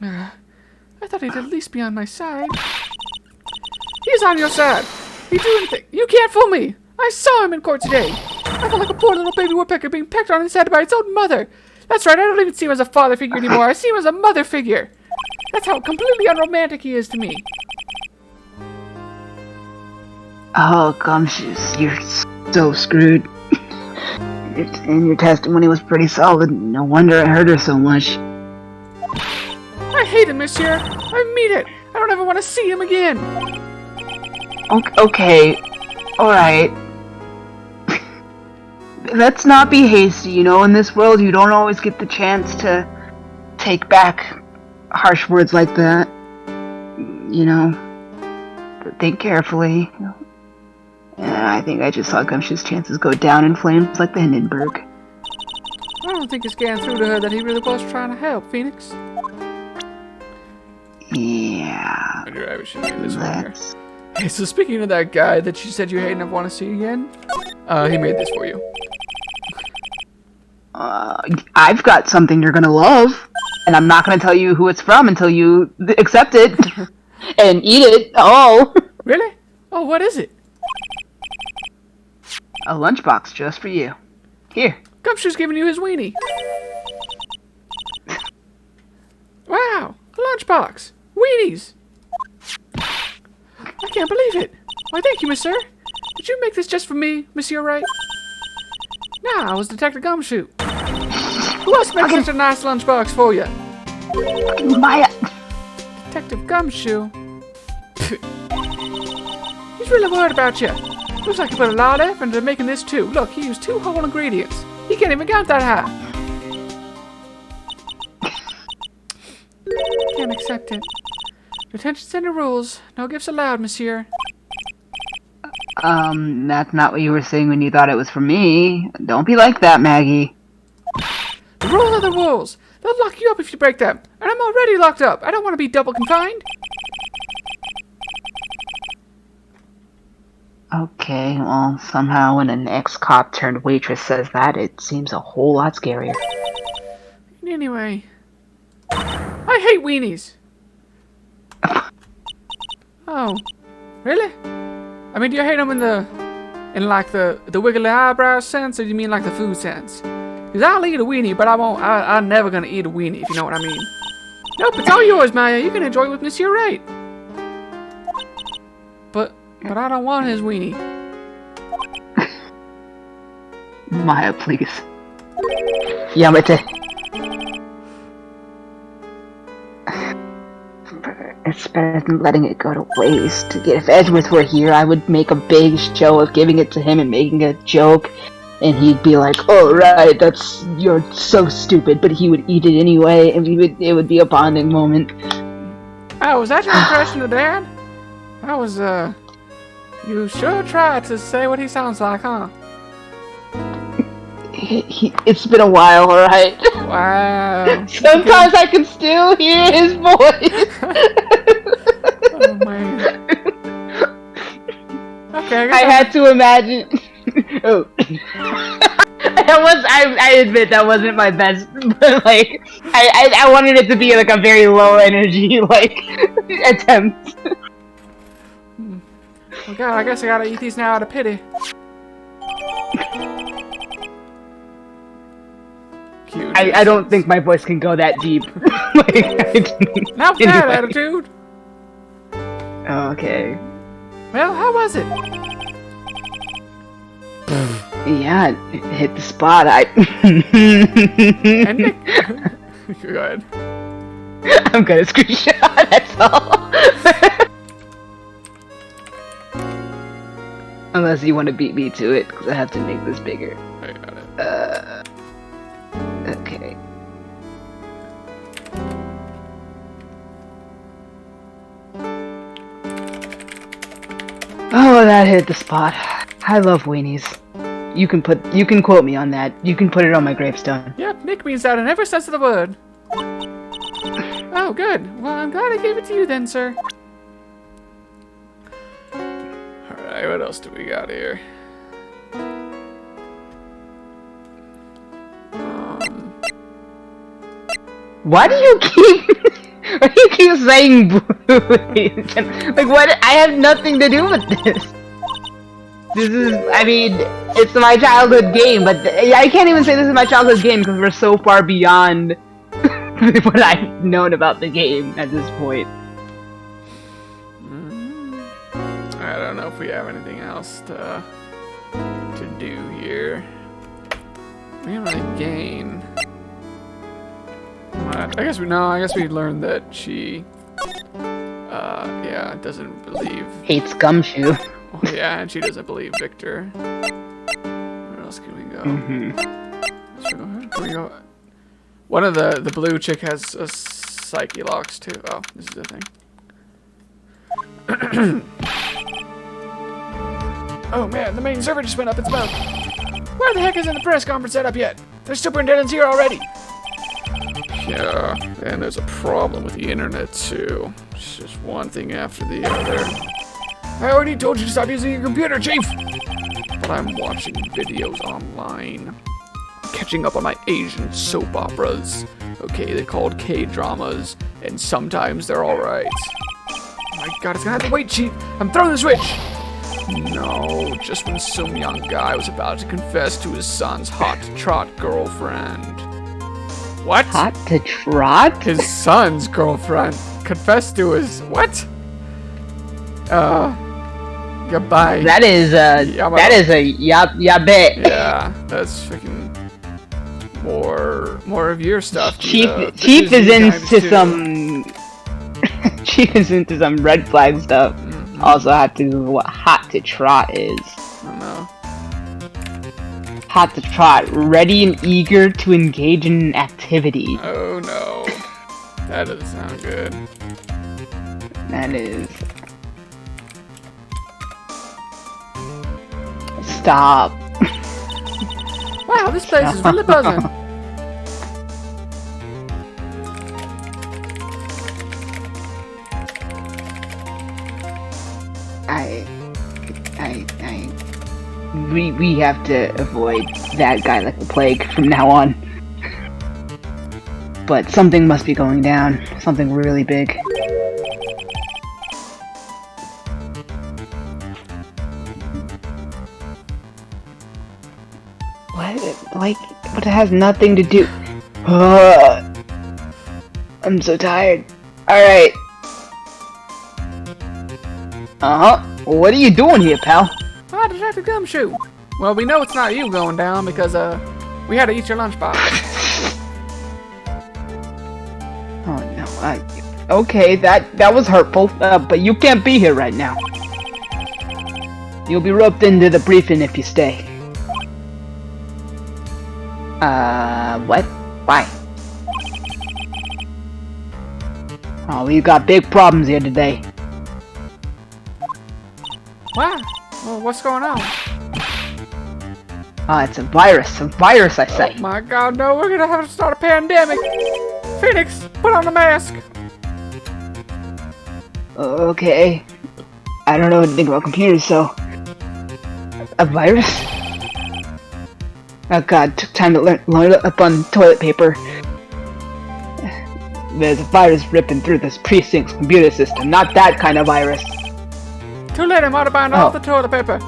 I thought he'd at least be on my side. He's on your side. He'd do anything. You can't fool me. I saw him in court today. I felt like a poor little baby woodpecker being pecked on his head by its own mother. That's right, I don't even see him as a father figure anymore. I see him as a mother figure. That's how completely unromantic he is to me.
Oh, Gumshoes, you're so screwed. And your testimony was pretty solid. No wonder it hurt her so much.
I hate him, monsieur. I mean it. I don't ever want to see him again.
Okay. Alright. Let's not be hasty, you know. In this world, you don't always get the chance to take back harsh words like that. You know. But think carefully. I think I just saw Gumshoe's chances go down in flames like the Hindenburg.
I don't think it's getting through to her that he really was trying to help, Phoenix.
Yeah.
I knew I should do this one here. Hey, so speaking of that guy that you said you hate and never want to see again, he made this for you.
I've got something you're gonna love, and I'm not gonna tell you who it's from until you accept it and eat it. Oh.
Really? Oh, what is it?
A lunchbox just for you. Here.
Gumshoe's giving you his weenie. Wow, a lunchbox. Weenies. I can't believe it. Why, thank you, Monsieur. Did you make this just for me, Monsieur Wright? Nah, I was Detective Gumshoe. Who else makes such a nice lunchbox for you?
Maya.
Detective Gumshoe? He's really worried about you. Looks like he put a lot of effort into making this too. Look, he used 2 whole ingredients. He can't even count that high. Can't accept it. Detention center rules. No gifts allowed, Monsieur.
That's not what you were saying when you thought it was for me. Don't be like that, Maggie.
The rules are the rules. They'll lock you up if you break them. And I'm already locked up. I don't want to be double confined.
Okay, well, somehow when an ex-cop turned waitress says that, it seems a whole lot scarier.
Anyway, I hate weenies. Oh, really? I mean, do you hate them in like the wiggly eyebrow sense, or do you mean like the food sense? Because I'll eat a weenie, but I'm never gonna eat a weenie, if you know what I mean. Nope, it's all yours, Maya. You can enjoy it with Monsieur Wright. But I don't want his weenie.
Maya, please. Yamete. It's better than letting it go to waste. If Edgeworth were here, I would make a big show of giving it to him and making a joke. And he'd be like, "Oh right, you're so stupid," but he would eat it anyway, and it would be a bonding moment.
Oh, was that your impression of Dad? That was you sure tried to say what he sounds like, huh?
It's been a while, alright?
Wow.
Sometimes I can still hear his voice.
Oh man. Okay,
I had to imagine. Oh. I admit that wasn't my best, but like I wanted it to be like a very low energy like attempt.
Well, God, I guess I gotta eat these now out of pity. Cute.
I don't think my voice can go that deep.
Not with that attitude.
Okay.
Well, how was it?
Yeah, it hit the spot.
And Nick. Go ahead.
I'm gonna screenshot, that's all. Unless you want to beat me to it, because I have to make this bigger.
I got it.
Okay. Oh, that hit the spot. I love weenies. You can quote me on that. You can put it on my gravestone.
Yep, Nick means that in every sense of the word. Oh, good. Well, I'm glad I gave it to you then, sir. Alright, what else do we got here?
Why do you keep saying boo? Like, what? I have nothing to do with this. This is, I mean, it's my childhood game, but I can't even say this is my childhood game because we're so far beyond what I've known about the game at this point.
I don't know if we have anything else to do here. We don't really gain. I guess we learned that she, yeah, doesn't believe.
Hates Gumshoe.
Oh, yeah, and she doesn't believe Victor. Where else can we go? Can we go? One of the blue chick has a psyche locks too. Oh, this is the thing. Oh man, the main server just went up its mouth. Where the heck isn't the press conference set up yet? The superintendent's here already. Yeah, and there's a problem with the internet too. It's just one thing after the other. I already told you to stop using your computer, Chief! But I'm watching videos online. Catching up on my Asian soap operas. Okay, they're called K-dramas, and sometimes they're alright. Oh my god, it's gonna have to wait, Chief! I'm throwing the switch! No, just when some young guy was about to confess to his son's hot trot girlfriend. What?
Hot to trot?
His son's girlfriend confessed to his what? Goodbye.
That is a yabe.
Yeah, that's freaking more of your stuff.
Chief is into some Chief is into some red flag stuff. Mm-hmm. Also had to do what hot to trot is.
I don't know.
Hot to trot, ready and eager to engage in an activity.
Oh no. That doesn't sound good.
That is. Stop.
Wow, this place is really buzzing.
We have to avoid that guy like the plague from now on. But something must be going down. Something really big. What? Like, but it has nothing to do. I'm so tired. Alright. What are you doing here, pal?
Ah, Detective Gumshoe. Well, we know it's not you going down because, we had to eat your lunchbox.
Oh no, okay, that was hurtful, but you can't be here right now. You'll be roped into the briefing if you stay. What? Why? Oh, we've got big problems here today.
Wow. Well, what's going on?
It's a virus I say.
Oh my god, no, we're gonna have to start a pandemic. Phoenix, put on the mask.
Okay. I don't know anything about computers, so... A virus? Oh god, took time to learn up on toilet paper. There's a virus ripping through this precinct's computer system, not that kind of virus.
Too late, I'm out of buying all the toilet paper.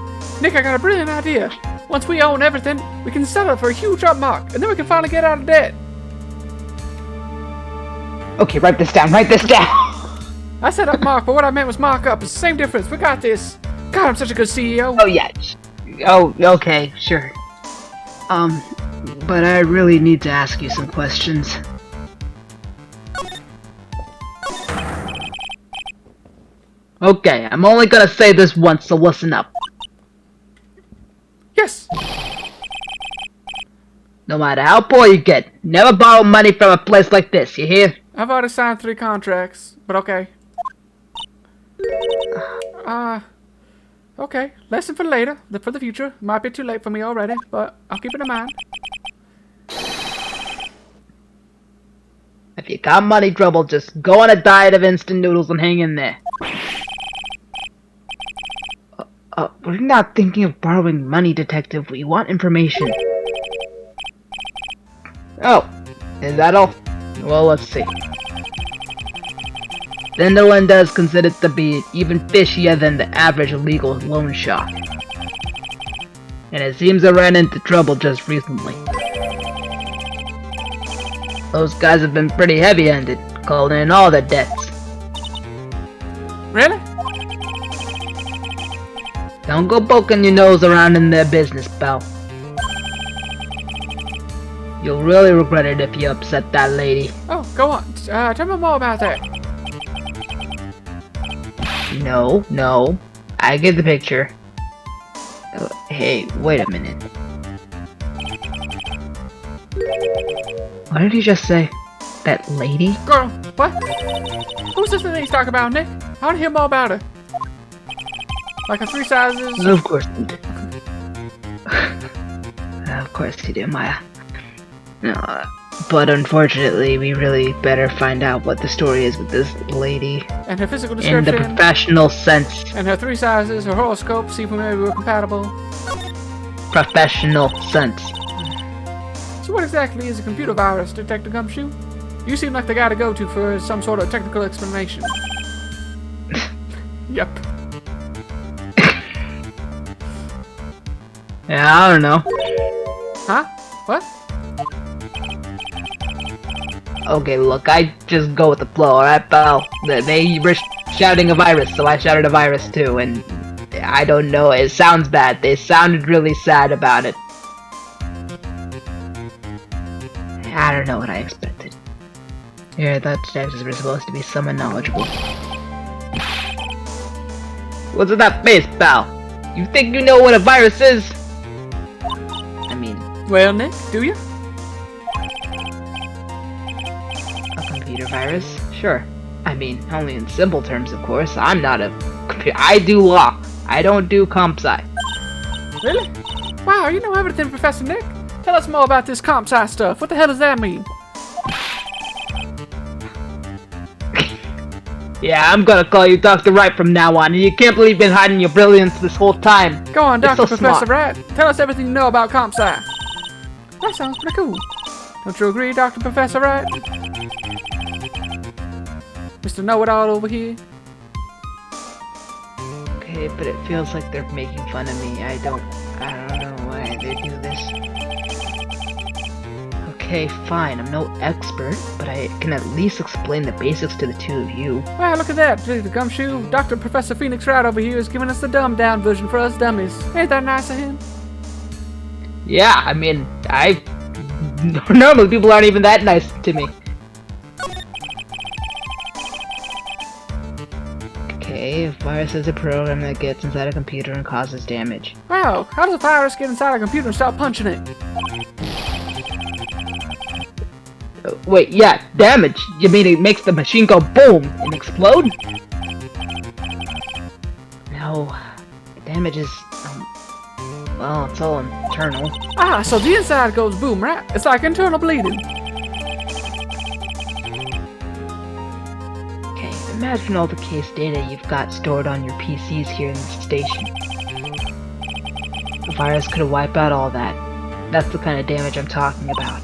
Nick, I got a brilliant idea. Once we own everything, we can sell it for a huge upmark, and then we can finally get out of debt.
Okay, write this down,
I said upmark, but what I meant was markup. It's the same difference. We got this. God, I'm such a good CEO.
Oh, yeah. Oh, okay, sure. But I really need to ask you some questions. Okay, I'm only gonna say this once, so listen up.
Yes.
No matter how poor you get, never borrow money from a place like this, you hear?
I've already signed 3 contracts, but okay. Okay. Lesson for later, for the future. Might be too late for me already, but I'll keep it in mind.
If you got money trouble, just go on a diet of instant noodles and hang in there. We're not thinking of borrowing money, Detective. We want information. Oh, is that all? Well, let's see. Linda is considered to be even fishier than the average legal loan shark. And it seems I ran into trouble just recently. Those guys have been pretty heavy-handed, calling in all their debts.
Really?
Don't go poking your nose around in their business, pal. You'll really regret it if you upset that lady.
Oh, go on. Tell me more about that.
No. I get the picture. Hey, wait a minute. What did he just say? That lady?
Girl, what? Who's this that he's talking about, Nick? I want to hear more about her. Like a 3 sizes?
Of course you do. Of course you do, Maya. But unfortunately, we really better find out what the story is with this lady.
And her physical description.
In the professional sense.
And her 3 sizes, her horoscope, see if maybe we're compatible.
Professional sense.
So what exactly is a computer virus, Detective Gumshoe? You seem like the guy to go to for some sort of technical explanation. Yep.
Yeah, I don't know.
Huh? What?
Okay, look, I just go with the flow, alright, pal? They were shouting a virus, so I shouted a virus too, and I don't know, it sounds bad. They sounded really sad about it. I don't know what I expected. Yeah, I thought detectives were supposed to be someone knowledgeable. What's with that face, pal? You think you know what a virus is? I mean...
Well, Nick, do you?
A computer virus? Sure. I mean, only in simple terms, of course. I'm not a computer. I do law. I don't do comp sci.
Really? Wow, you know everything, Professor Nick. Tell us more about this comp sci stuff. What the hell does that mean?
Yeah, I'm gonna call you Dr. Wright from now on, and you can't believe you've been hiding your brilliance this whole time.
Go on,
You're
Dr.
so
Professor
smart.
Wright. Tell us everything you know about comp sci. That sounds pretty cool. Don't you agree, Dr. Professor Wright? Mr. Know-It-All over here.
Okay, but it feels like they're making fun of me. I don't know why they do this. Okay, fine, I'm no expert, but I can at least explain the basics to the two of you.
Wow, look at that. The gumshoe. Dr. Professor Phoenix Wright over here is giving us the dumbed-down version for us dummies. Ain't that nice of him?
Yeah, I mean, normally people aren't even that nice to me. Okay, a virus is a program that gets inside a computer and causes damage.
Wow, how does a virus get inside a computer and start punching it?
Wait, yeah, damage? You mean it makes the machine go boom and explode? No, damage is, well, it's all internal.
Ah, so the inside goes boom, right? It's like internal bleeding.
Okay, imagine all the case data you've got stored on your PCs here in the station. The virus could wipe out all that. That's the kind of damage I'm talking about.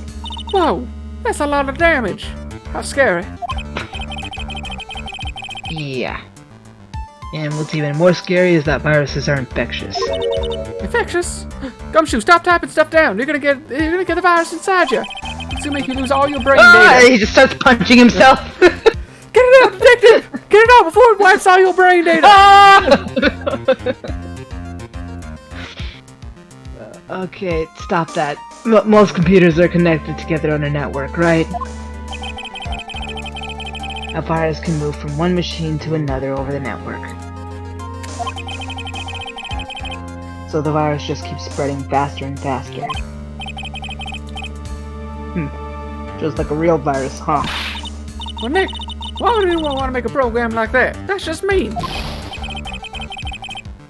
Whoa, that's a lot of damage. How scary.
Yeah. And what's even more scary is that viruses are infectious.
Infectious? Gumshoe, stop typing stuff down. You're gonna get the virus inside you. It's gonna make you lose all your brain data.
He just starts punching himself.
Get it out, detective! Get it out before it wipes all your brain data!
Okay, stop that. Most computers are connected together on a network, right? A virus can move from one machine to another over the network. So the virus just keeps spreading faster and faster. Just like a real virus, huh?
Well, Nick, why would anyone want to make a program like that? That's just mean.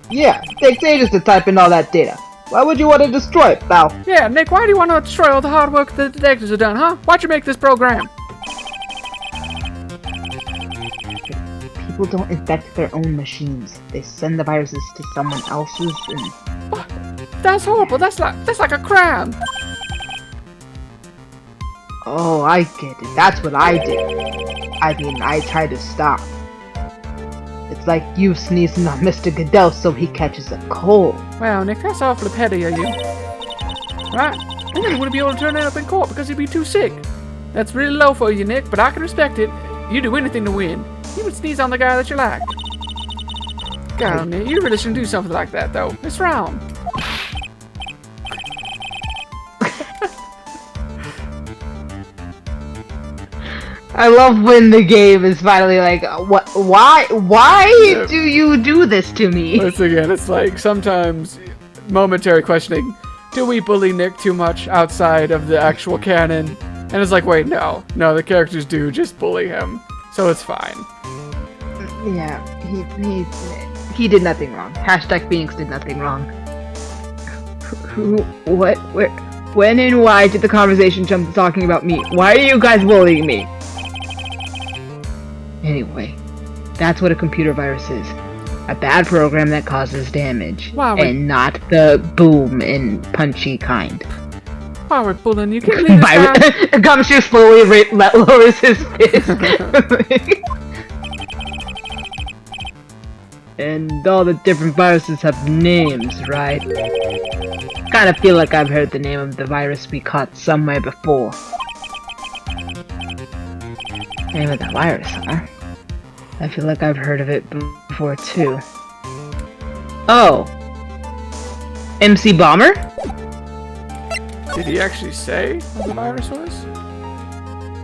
Yeah, it takes ages to type in all that data. Why would you want to destroy it, pal?
Yeah, Nick, why do you want to destroy all the hard work the detectives have done, huh? Why'd you make this program?
People don't infect their own machines. They send the viruses to someone else's and...
What? That's horrible. That's like a crime.
Oh, I get it. That's what I did. I mean, I tried to stop. It's like you sneezing on Mr. Goodell so he catches a cold.
Wow, Nick, that's awfully petty of you. Right? And then he wouldn't be able to turn that up in court because he'd be too sick. That's really low for you, Nick, but I can respect it. You'd do anything to win. You would sneeze on the guy that you like. God, Nick, you really shouldn't do something like that, though. It's wrong.
I love when the game is finally like, what? Why do you do this to me?
Once again, it's like sometimes momentary questioning. Do we bully Nick too much outside of the actual canon? And it's like, wait, no, the characters do just bully him, so it's fine.
Yeah, he did nothing wrong. Hashtag Phoenix did nothing wrong. Who, what, where, when and why did the conversation jump to talking about me? Why are you guys bullying me? Anyway, that's what a computer virus is. A bad program that causes damage.
Wow,
and not the boom and punchy kind.
Why we're bullying you? Can you leave this guy?
Gumshoe slowly lowers his fist. And all the different viruses have names, right? Kinda feel like I've heard the name of the virus we caught somewhere before. Name of the virus, huh? I feel like I've heard of it before too. Oh! MC Bomber?
Did he actually say what the virus was?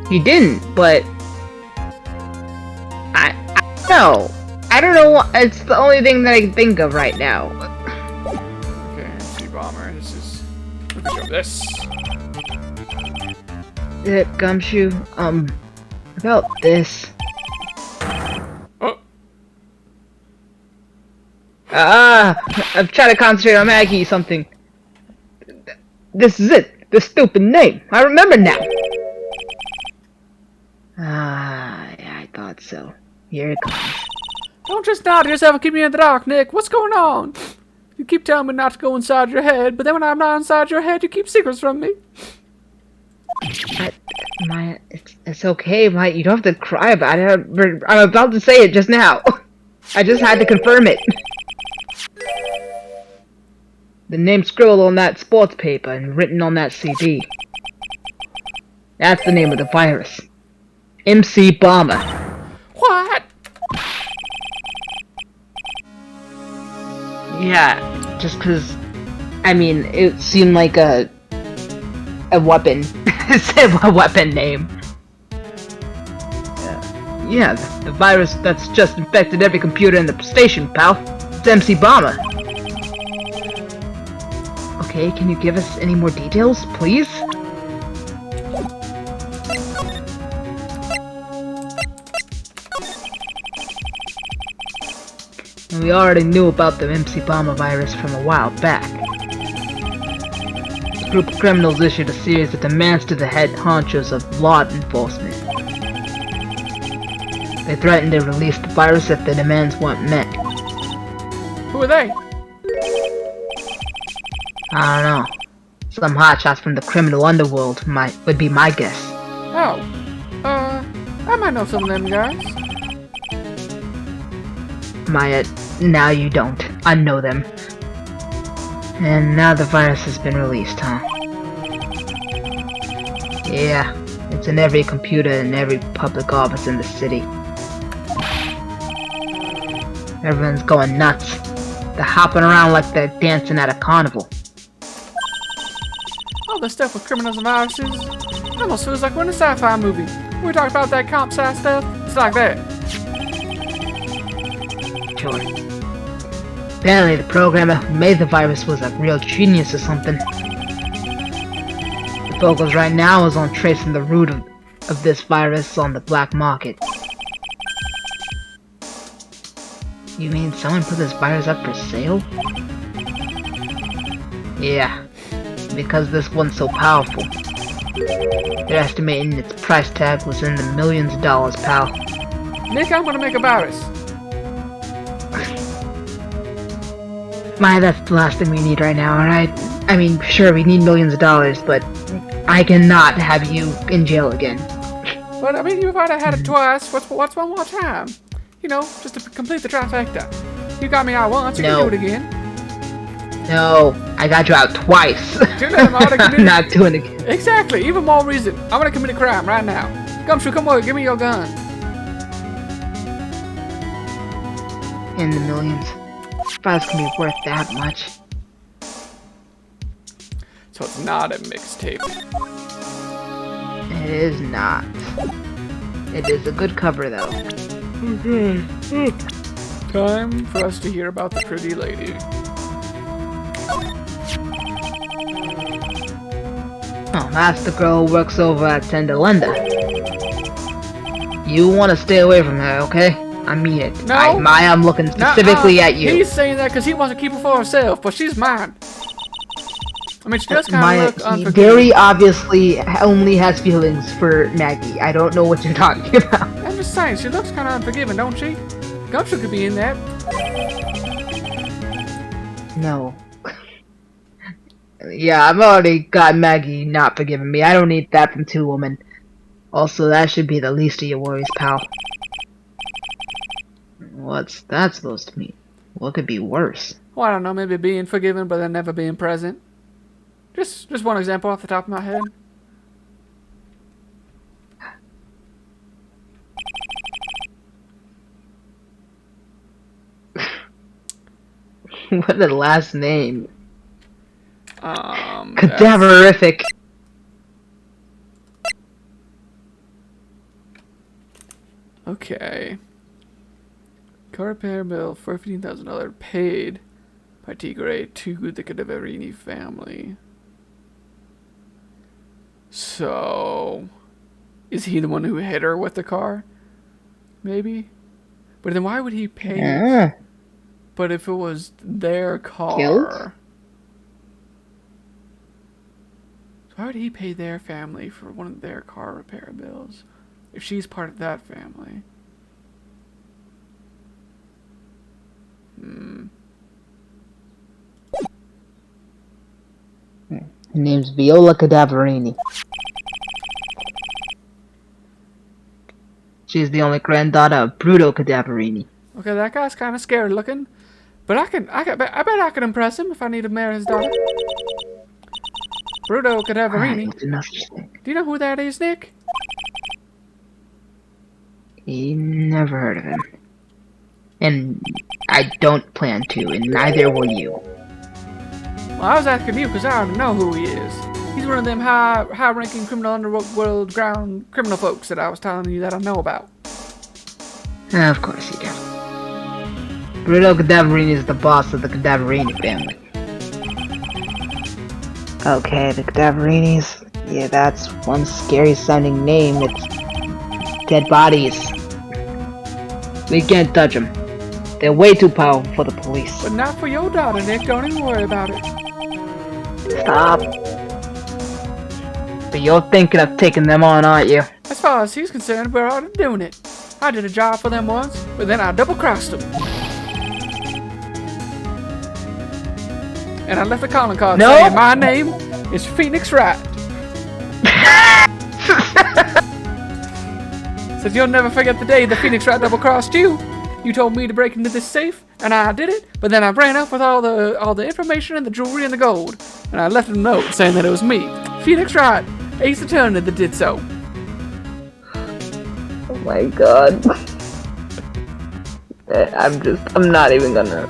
He didn't, but... I don't know. I don't know, it's the only thing that I can think of right now.
Okay, MC Bomber, this is... Let me show this.
Gumshoe, about this.
Oh!
I'm trying to concentrate on Maggie something. This is it. The stupid name. I remember now. Yeah, I thought so. Here it comes.
Don't just nod to yourself and keep me in the dark, Nick. What's going on? You keep telling me not to go inside your head, but then when I'm not inside your head, you keep secrets from me.
It's okay, Mike. You don't have to cry about it. I'm about to say it just now. I just had to confirm it. The name scribbled on that sports paper and written on that CD. That's the name of the virus. MC Bomber.
What?
Yeah, just cause, I mean, it seemed like a weapon. It's a weapon name. Yeah, the virus that's just infected every computer in the station, pal. It's MC Bomber. Okay, can you give us any more details, please? We already knew about the MC Bomber virus from a while back. A group of criminals issued a series of demands to the head honchos of law enforcement. They threatened to release the virus if the demands weren't met.
Who are they?
I don't know. Some hotshots from the criminal underworld would be my guess.
Oh. I might know some of them guys.
Maya, now you don't. I know them. And now the virus has been released, huh? Yeah, it's in every computer in every public office in the city. Everyone's going nuts. They're hopping around like they're dancing at a carnival.
All this stuff with criminals and viruses. It almost feels like we're in a sci-fi movie. We talk about that comp sci stuff. It's like that.
Sure. Apparently the programmer who made the virus was a real genius or something. The focus right now is on tracing the root of this virus on the black market. You mean someone put this virus up for sale? Yeah, because this one's so powerful. They're estimating its price tag was in the millions of dollars, pal.
Nick, I'm gonna make a virus.
My, that's the last thing we need right now, alright? I mean, sure, we need millions of dollars, but I cannot have you in jail again.
But I mean, you've already had it twice. What's one more time? You know, just to complete the trifecta. You got me out once, you can do it again.
No, I got you out twice. I'm not doing it again.
Exactly, even more reason. I'm gonna commit a crime right now. Gumshoe, come on, give me your gun.
In the millions. Files can be worth that much.
So it's not a mixtape.
It is not. It is a good cover, though.
Okay. Time for us to hear about the pretty lady.
Oh, that's the girl who works over at Tenderlenda. You want to stay away from her, okay? I mean it.
No.
I'm looking specifically at you.
He's saying that because he wants to keep her for himself, but she's mine. I mean, she does kind of look unforgiving.
Very obviously only has feelings for Maggie. I don't know what you're talking about.
I'm just saying, she looks kind of unforgiving, don't she? Gumshoe could be in that.
No. Yeah, I've already got Maggie not forgiving me. I don't need that from two women. Also, that should be the least of your worries, pal. What's that supposed to mean? What could be worse?
Well, I don't know, maybe being forgiven but then never being present. Just one example off the top of my head.
What a last name.
That's-
Cadaverific.
Okay. Car repair bill for $15,000 paid by Tigre to the Cadaverini family. So, is he the one who hit her with the car? Maybe? But then why would he pay?
Ah,
But if it was their car...
Killed?
So why would he pay their family for one of their car repair bills? If she's part of that family.
her name's Viola Cadaverini. She's the only granddaughter of Bruto Cadaverini.
Okay, that guy's kind of scared looking. But I bet I can impress him if I need to marry his daughter. Bruto Cadaverini.
Alright, another thing.
Do you know who that is, Nick?
Never heard of him. And I don't plan to, and neither will you.
Well, I was asking you because I already know who he is. He's one of them high-ranking criminal underworld ground criminal folks that I was telling you that I know about.
Of course you do. Bruto Cadaverini is the boss of the Cadaverini family. Okay, the Cadaverinis. Yeah, that's one scary sounding name. It's dead bodies. We can't touch them. They're way too powerful for the police.
But not for your daughter, Nick. Don't even worry about it.
Stop. But you're thinking of taking them on, aren't you?
As far as he's concerned, we're already doing it. I did a job for them once, but then I double-crossed them. And I left a calling card saying my name is Phoenix Wright. Says you'll never forget the day the Phoenix Wright double-crossed you. You told me to break into this safe, and I did it, but then I ran off with all the information and the jewelry and the gold. And I left a note saying that it was me, Phoenix Wright, Ace Attorney, that did so.
Oh my god. I'm not even gonna...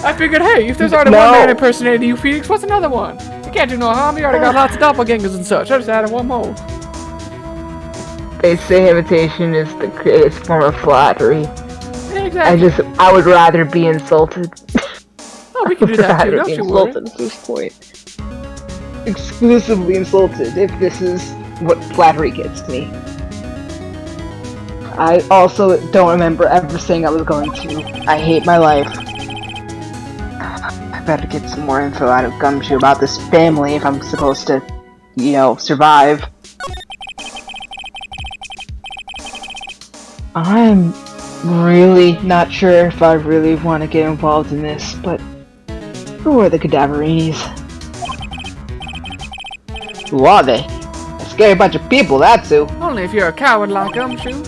I figured, hey, if there's already one man impersonating you, Phoenix, what's another one? You can't do no harm, you already got lots of doppelgangers and such. I just added one more.
They say imitation is the greatest form of flattery.
Yeah, exactly.
I would rather be insulted.
Oh, we can do that too, don't you worry.
Insulted at this point. Exclusively insulted, if this is what flattery gets me. I also don't remember ever saying I was going to. I hate my life. I better get some more info out of Gumshoe about this family if I'm supposed to, you know, survive. I'm really not sure if I really want to get involved in this, but who are the Cadaverinis? Who are they? A scary bunch of people, that's who.
Only if you're a coward like Gumshoe.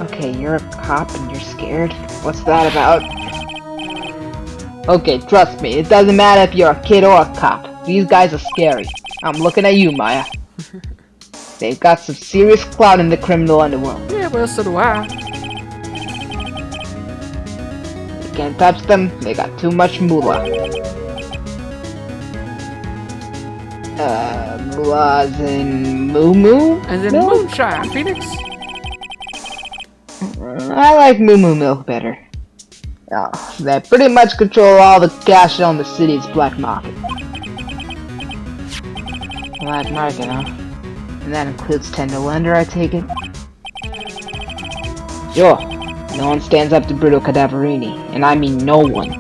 Okay, you're a cop and you're scared? What's that about? Okay, trust me, it doesn't matter if you're a kid or a cop. These guys are scary. I'm looking at you, Maya. They've got some serious clout in the criminal underworld.
Yeah, well, so do I.
You can't touch them, they got too much moolah. Moolah as in moo-moo?
And then
milk?
moonshine, Phoenix.
I like moo-moo milk better. They pretty much control all the cash on the city's black market. Black market, huh? And that includes tender lender, I take it? Sure. No one stands up to Bruto Cadaverini, and I mean no one.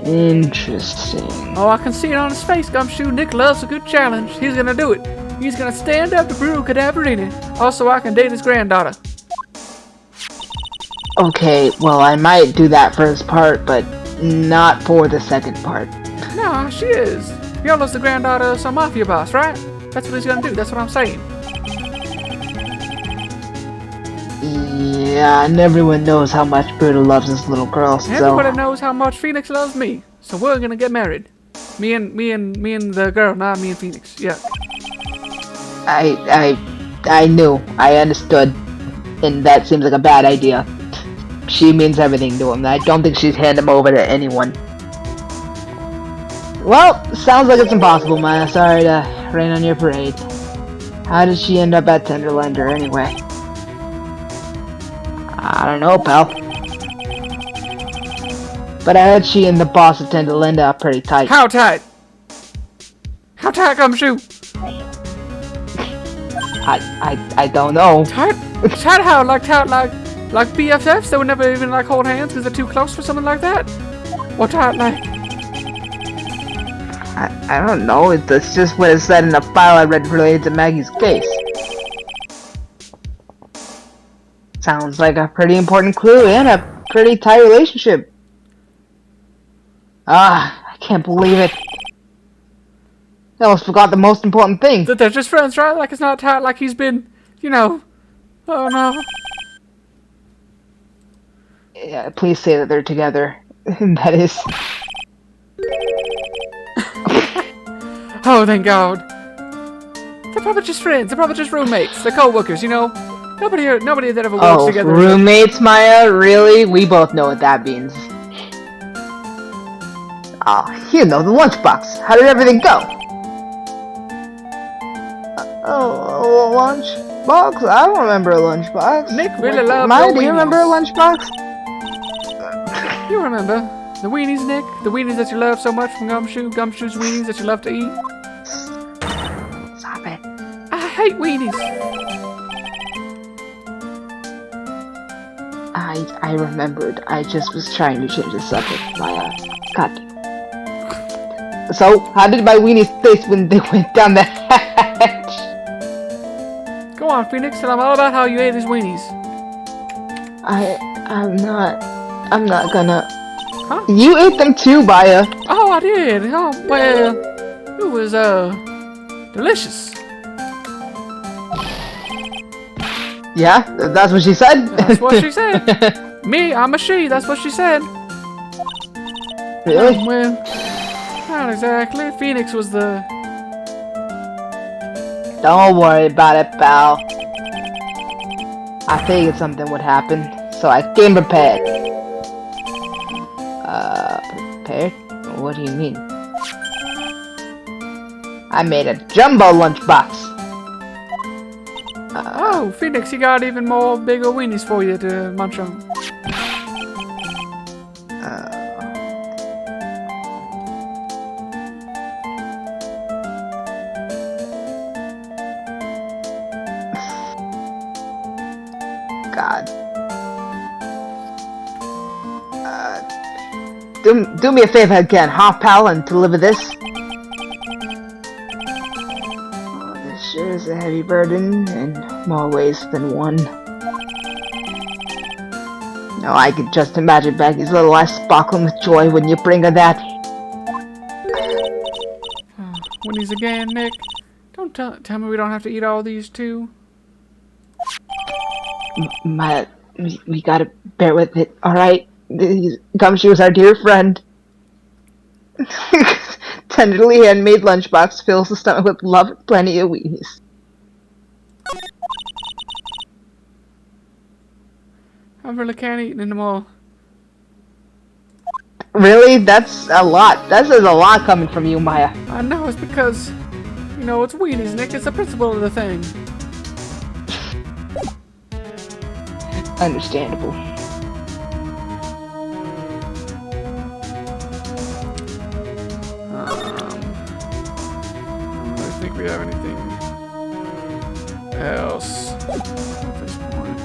Interesting.
Oh, I can see it on his face, Gumshoe. Nick loves a good challenge. He's gonna do it. He's gonna stand up to Bruto Cadaverini. Also, I can date his granddaughter.
Okay, well, I might do that for his part, but not for the second part.
Nah, she is. Viola's the granddaughter of some mafia boss, right? That's what he's gonna do. That's what I'm saying.
Yeah, and everyone knows how much Buddha loves this little girl, so...
Everybody knows how much Phoenix loves me, so we're gonna get married. Me and the girl, not me and Phoenix. Yeah.
I knew. I understood. And that seems like a bad idea. She means everything to him. I don't think she'd hand him over to anyone. Well, sounds like it's impossible, Maya. Sorry to rain on your parade. How did she end up at Tenderlander anyway? I don't know, pal. But I heard she and the boss of Tenderlander are pretty tight.
How tight? How tight, Gumshoe?
I don't know.
Tight? Tight how? Like BFFs? They would never even like hold hands because they're too close for something like that? Or tight like?
I don't know. It's just what it said in the file I read related to Maggie's case. Sounds like a pretty important clue and a pretty tight relationship. I can't believe it. I almost forgot the most important thing.
That they're just friends, right? Like it's not tight like he's been, you know. Oh no.
Yeah, please say that they're together. That is...
Oh, thank God. They're probably just friends. They're probably just roommates. They're co-workers, you know. Nobody that ever works together.
Roommates, Maya? Really? We both know what that means. You know, the lunchbox. How did everything go? Lunchbox? I don't remember a lunchbox.
Nick really loved
Maya, do you remember a lunchbox?
You remember. The weenies, Nick? The weenies that you love so much from Gumshoe's weenies that you love to eat?
Stop it.
I hate weenies.
I remembered. I just was trying to change the subject. Maya. God. So, how did my weenies taste when they went down the hatch?
Go on, Phoenix, tell them all about how you ate his weenies.
I'm not gonna...
Huh?
You ate them too, Maya.
Oh, I did. Oh, well, it was, delicious.
Yeah, that's what she said.
That's what she said. Me, I'm a she, that's what she said.
Really?
Well, not exactly. Phoenix was the...
Don't worry about it, pal. I figured something would happen, so I came prepared. Prepared? What do you mean? I made a jumbo lunchbox.
Oh, Phoenix, he got even more bigger weenies for you to munch on.
God. Do me a favor again, huh, pal, and deliver this. Oh, this sure is a heavy burden, in more ways than one. No, I can just imagine Becky's little eyes sparkling with joy when you bring her that.
Weenies again, Nick. Don't tell me we don't have to eat all these too.
We gotta bear with it, alright? Gumshoe was our dear friend. Tenderly handmade lunchbox fills the stomach with love and plenty of weenies.
I really can't eat anymore.
Really? That's a lot. That says a lot coming from you, Maya.
I know, it's because, you know, it's weenies, Nick. It's the principle of the thing.
Understandable.
I don't really think we have anything else at this point.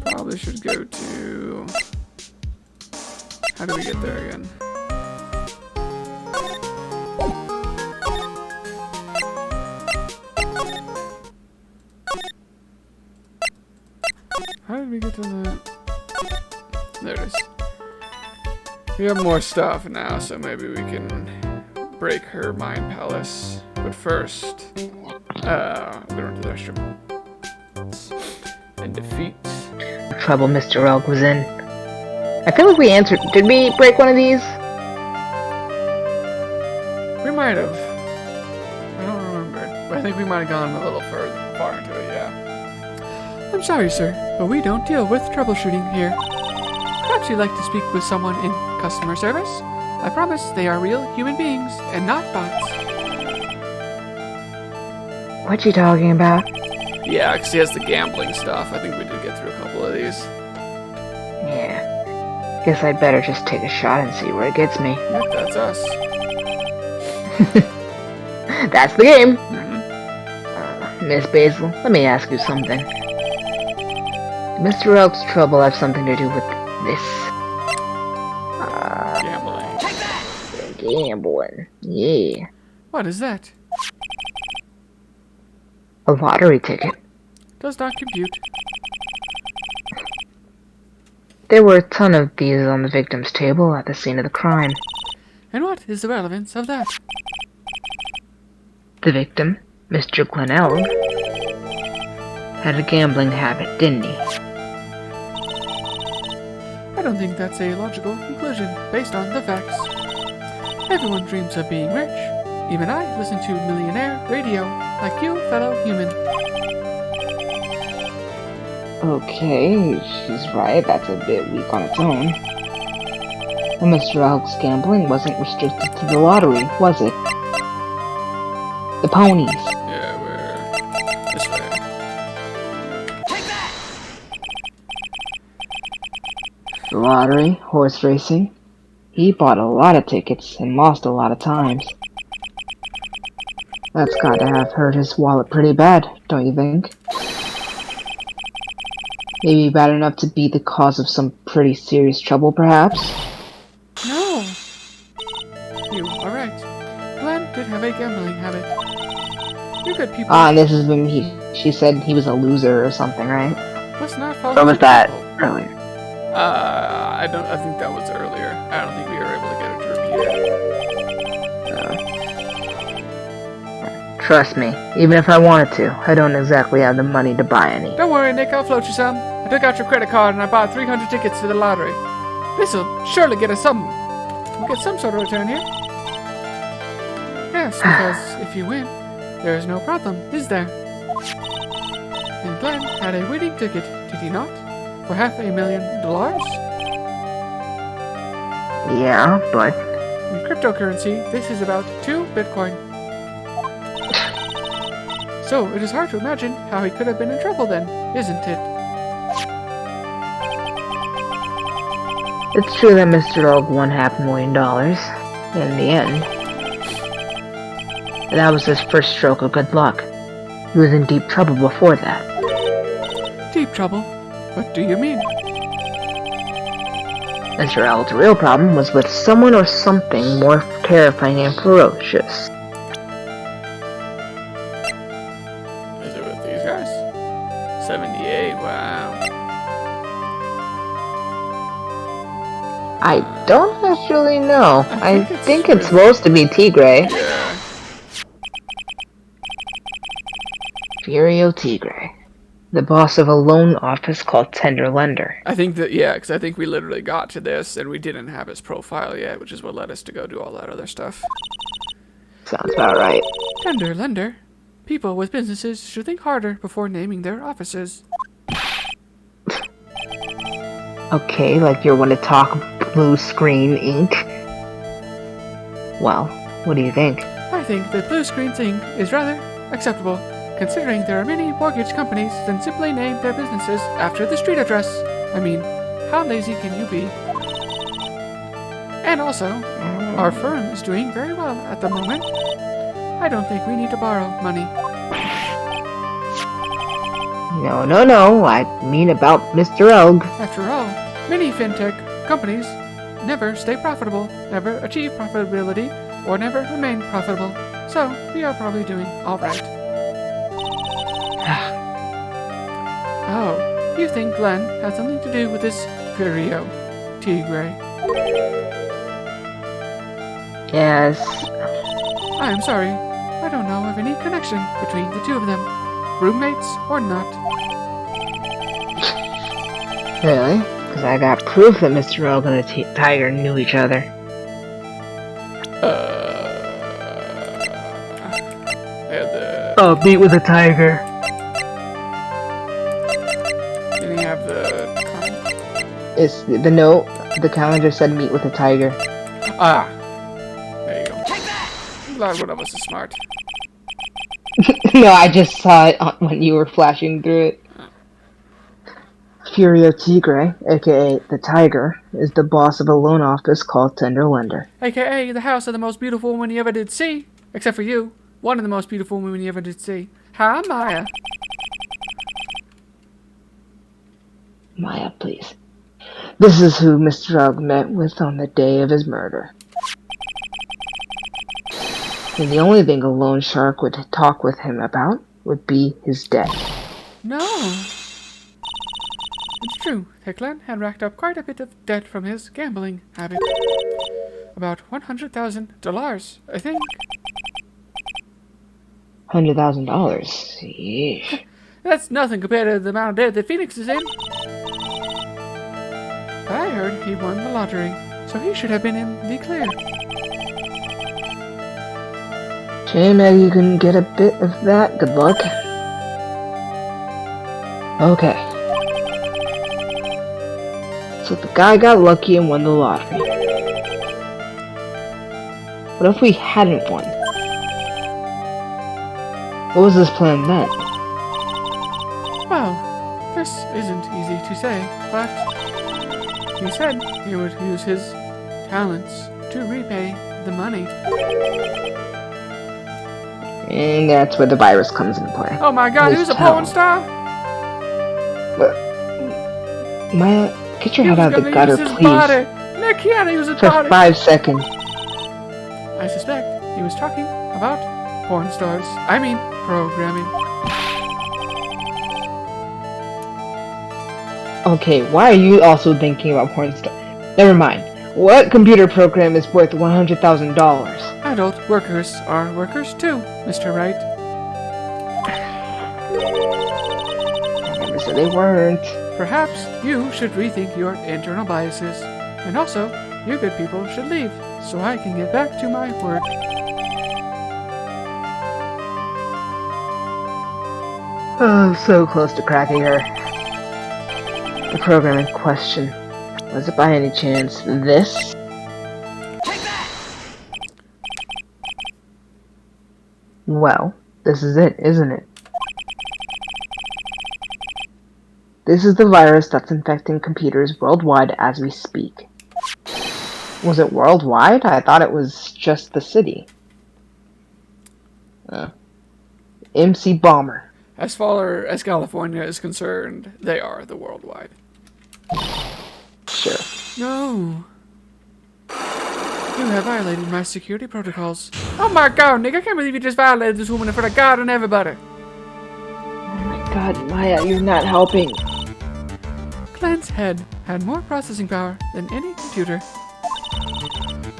Probably should go to... How do we get there again? How did we get to that? There it is. We have more stuff now, so maybe we can break her mind palace. But first, we run to the restroom. And and defeat.
Trouble Mr. Elk was in. I feel like we answered. Did we break one of these?
We might have. I don't remember. But I think we might have gone a little far into it, yeah. I'm sorry, sir, but we don't deal with troubleshooting here. Perhaps you'd like to speak with someone in customer service? I promise they are real human beings and not bots.
What you talking about?
Yeah, because he has the gambling stuff. I think we did get through a couple of these.
Yeah. Guess I'd better just take a shot and see where it gets me.
Yep, that's us.
That's the game.
Mm-hmm.
Miss Basil, let me ask you something. Mr. Elk's trouble have something to do with this?
Gambling.
Gambling. Yeah.
What is that?
A lottery ticket.
Does not compute.
There were a ton of these on the victim's table at the scene of the crime.
And what is the relevance of that?
The victim, Mr. Glenelg, had a gambling habit, didn't he?
I don't think that's a logical conclusion based on the facts. Everyone dreams of being rich. Even I listen to millionaire radio, like you, fellow human.
Okay, she's right. That's a bit weak on its own. And Mr. Elk's gambling wasn't restricted to the lottery, was it? The ponies.
Yeah, we're this way.
The lottery, horse racing. He bought a lot of tickets and lost a lot of times. That's got to have hurt his wallet pretty bad, don't you think? Maybe bad enough to be the cause of some pretty serious trouble, perhaps?
No! You are right. Glenn did have a gambling habit. You're good people.
Ah, and this is when she said he was a loser or something, right?
Let's not follow
Or was that
people.
earlier?
I think that was earlier. I don't think we were able to get it to repeat it.
Trust me, even if I wanted to, I don't exactly have the money to buy any.
Don't worry, Nick, I'll float you some. I took out your credit card and I bought 300 tickets to the lottery. This'll surely get us some. We'll get some sort of return here. Yes, because if you win, there is no problem, is there? And Glenn had a winning ticket, did he not? For $500,000?
Yeah, but...
In cryptocurrency, this is about 2 Bitcoin. So, it is hard to imagine how he could have been in trouble then, isn't it?
It's true that Mr. Elk won $500,000 in the end. That was his first stroke of good luck. He was in deep trouble before that.
Deep trouble? What do you mean?
Mr. Elk's real problem was with someone or something more terrifying and ferocious.
Is it with these guys? 78, wow.
I don't actually know. I think it's
really-
supposed to be Tigre.
Yeah.
Furio Tigre. The boss of a loan office called Tender Lender.
I think that, yeah, because I think we literally got to this and we didn't have his profile yet, which is what led us to go do all that other stuff.
Sounds about right.
Tender lender. People with businesses should think harder before naming their offices.
Okay, like you're one to talk blue screen ink. Well, what do you think?
I think that Blue Screen Inc. is rather acceptable, considering there are many mortgage companies that simply name their businesses after the street address. I mean, how lazy can you be? And also, our firm is doing very well at the moment. I don't think we need to borrow money.
No, I mean about Mr. Elg.
After all, many fintech companies never stay profitable, never achieve profitability, or never remain profitable. So, we are probably doing alright. Oh, you think Glenn has something to do with this Furio Tigre?
Yes.
I am sorry. I don't know of any connection between the two of them, roommates or not.
Really? Because I got proof that Mr. Rogue and the tiger knew each other.
I had the...
Oh, meet with the tiger.
Did he have the...
It's the note. The calendar said meet with the tiger.
Ah! There you go. I'm glad one of us is smart.
No, I just saw it when you were flashing through it. Furio Tigre, aka the Tiger, is the boss of a loan office called Tender Lender.
AKA the house of the most beautiful woman you ever did see. Except for you. One of the most beautiful women you ever did see. Hi, Maya.
Maya, please. This is who Mr. Rugg met with on the day of his murder. And the only thing a loan shark would talk with him about would be his debt.
No. It's true. Glenn had racked up quite a bit of debt from his gambling habit. About $100,000, I think.
$100,000. Yeesh.
That's nothing compared to the amount of debt that Phoenix is in. I heard he won the lottery, so he should have been in the clear.
Shame that you couldn't get a bit of that. Good luck. Okay. So the guy got lucky and won the lottery. What if we hadn't won? What was his plan then?
Well, this isn't easy to say, but he said he would use his talents to repay the money.
And that's where the virus comes into play.
Oh my god, he was a porn star?
Maya, get your head out of the gutter, please.
Body. Nick, he had to use his
For
body.
5 seconds.
I suspect he was talking about porn stars. I mean, programming.
Okay, why are you also thinking about porn stars? Never mind. What computer program is worth $100,000?
Adult workers are workers too, Mr. Wright.
I never said they weren't.
Perhaps you should rethink your internal biases. And also, you good people should leave, so I can get back to my work.
Oh, so close to cracking her. The program in question. Was it by any chance this? Well, this is it, isn't it? This is the virus that's infecting computers worldwide as we speak. Was it worldwide? I thought it was just the city. MC Bomber.
As far as California is concerned, they are the worldwide.
Sure.
No. You have violated my security protocols. Oh my god, Nick, I can't believe you just violated this woman in front of God and everybody.
Oh my god, Maya, you're not helping.
Glenn's head had more processing power than any computer.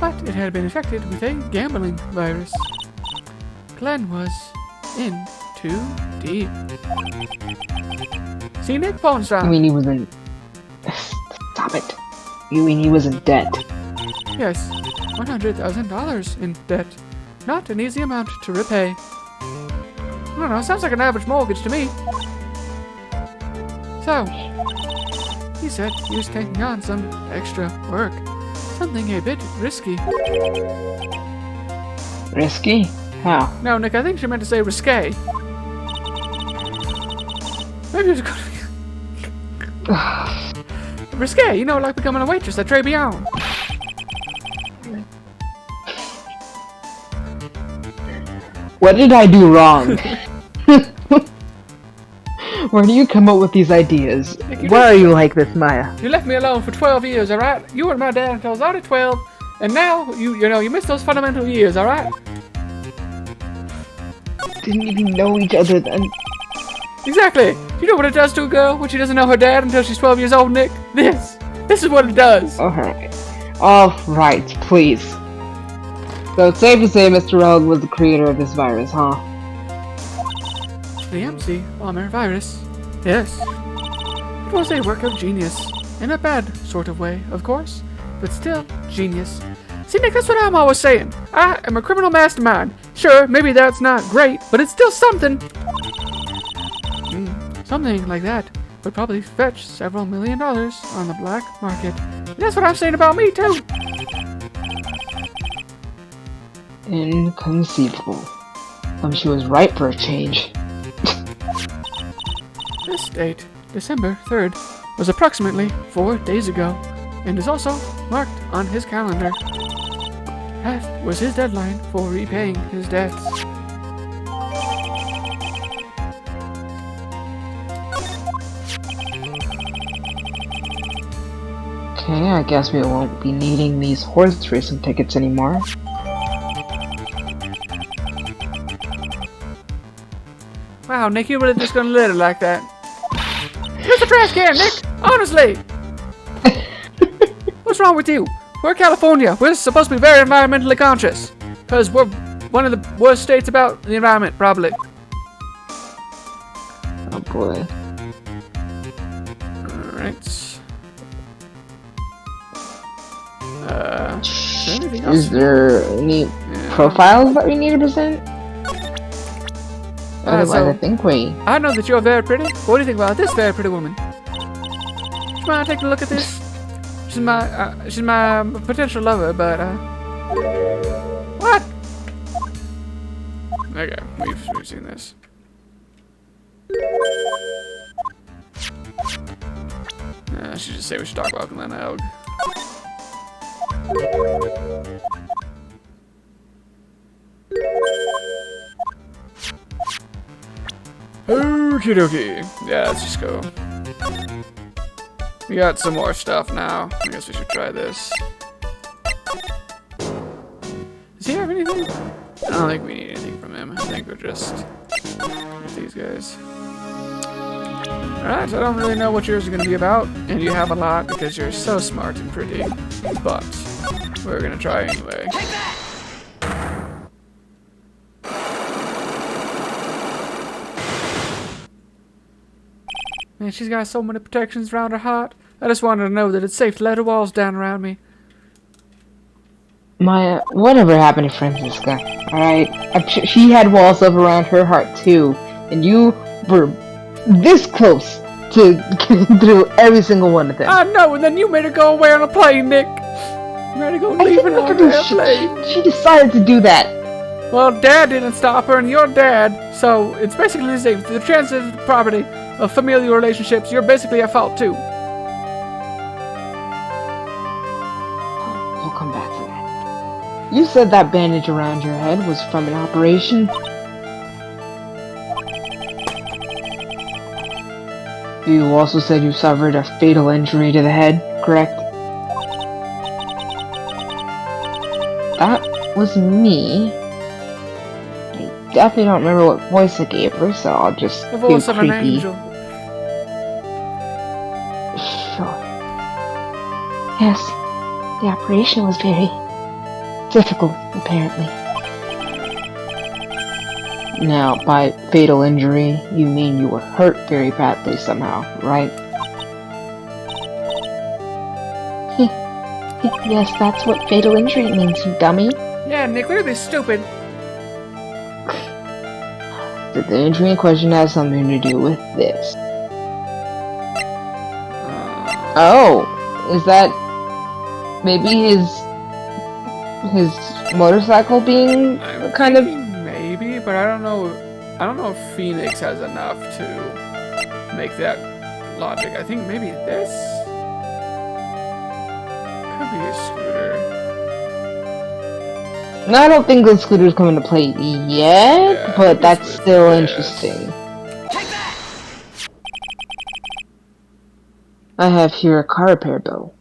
But it had been infected with a gambling virus. Glenn was in too deep. See, Nick, porn star.
You mean he was in... Stop it. You mean he was in debt?
Yes, $100,000 in debt. Not an easy amount to repay. I don't know, sounds like an average mortgage to me. So, he said he was taking on some extra work. Something a bit risky.
Risky? How?
No, Nick, I think she meant to say risque. Maybe it was risque, you know, like becoming a waitress at Tribulations.
What did I do wrong? Where do you come up with these ideas? Why are you like this, Maya?
You left me alone for 12 years, alright? You were my dad until I was already 12, and now, you missed those fundamental years, alright?
Didn't even know each other then.
Exactly! You know what it does to a girl when she doesn't know her dad until she's 12 years old, Nick? This is what it does.
Alright. Alright, please. So it's safe to say Mr. Rogue was the creator of this virus, huh?
The MC bomber virus. Yes. It It was a work of genius. In a bad sort of way, of course, but still genius. See, Nick, that's what I'm always saying. I am a criminal mastermind. Sure, maybe that's not great, but it's still something. Something like that would probably fetch several $1 million on the black market. And that's what I'm saying about me, too.
Inconceivable. She was right for a change.
This date, December 3rd, was approximately 4 days ago, and is also marked on his calendar. That was his deadline for repaying his debts.
Okay, I guess we won't be needing these horse racing tickets anymore.
Wow, Nick, you really just gonna let it like that? Here's the trash can, Nick! Honestly! What's wrong with you? We're California. We're supposed to be very environmentally conscious. Because we're one of the worst states about the environment, probably.
Oh boy.
Alright. Is there anything else?
Is there any profiles that we need to present? Otherwise, I think we...
I know that you're very pretty. What do you think about this very pretty woman? Do you mind taking a look at this? She's my potential lover, but what? Okay, we've seen this. I should just say we should talk about Glen Elg. Okie dokie. Yeah, let's just go. We got some more stuff now. I guess we should try this. Does he have anything? I don't think we need anything from him. I think we're just with these guys. Alright, so I don't really know what yours is going to be about. And you have a lot because you're so smart and pretty. But we're going to try anyway. Man, she's got so many protections around her heart. I just wanted to know that it's safe to let her walls down around me.
Maya, whatever happened to Francisca? Alright? She had walls up around her heart too. And you were this close to getting through every single one of them.
I know, and then you made her go away on a plane, Nick. You made her go leaving on a plane.
She decided to do that.
Well, Dad didn't stop her, and you're Dad. So it's basically the same. The transitive property of familial relationships, you're basically at fault too.
We'll come back to that. You said that bandage around your head was from an operation. You also said you suffered a fatal injury to the head, correct? That was me. I definitely don't remember what voice I gave her, so I'll just
The voice of
creepy.
an angel.
Sure. Yes, the operation was very difficult, apparently. Now, by fatal injury, you mean you were hurt very badly somehow, right? Yes, that's what fatal injury means, you dummy.
Yeah, Nick, look at this stupid.
Did the injury in question have something to do with this? Oh, is that maybe his motorcycle being kind of...
Maybe, but I don't know. I don't know if Phoenix has enough to make that logic. I think maybe this could be a scooter.
No, I don't think the scooters come into play yet,
Yeah,
but that's still
this.
interesting. I have here a car repair bill.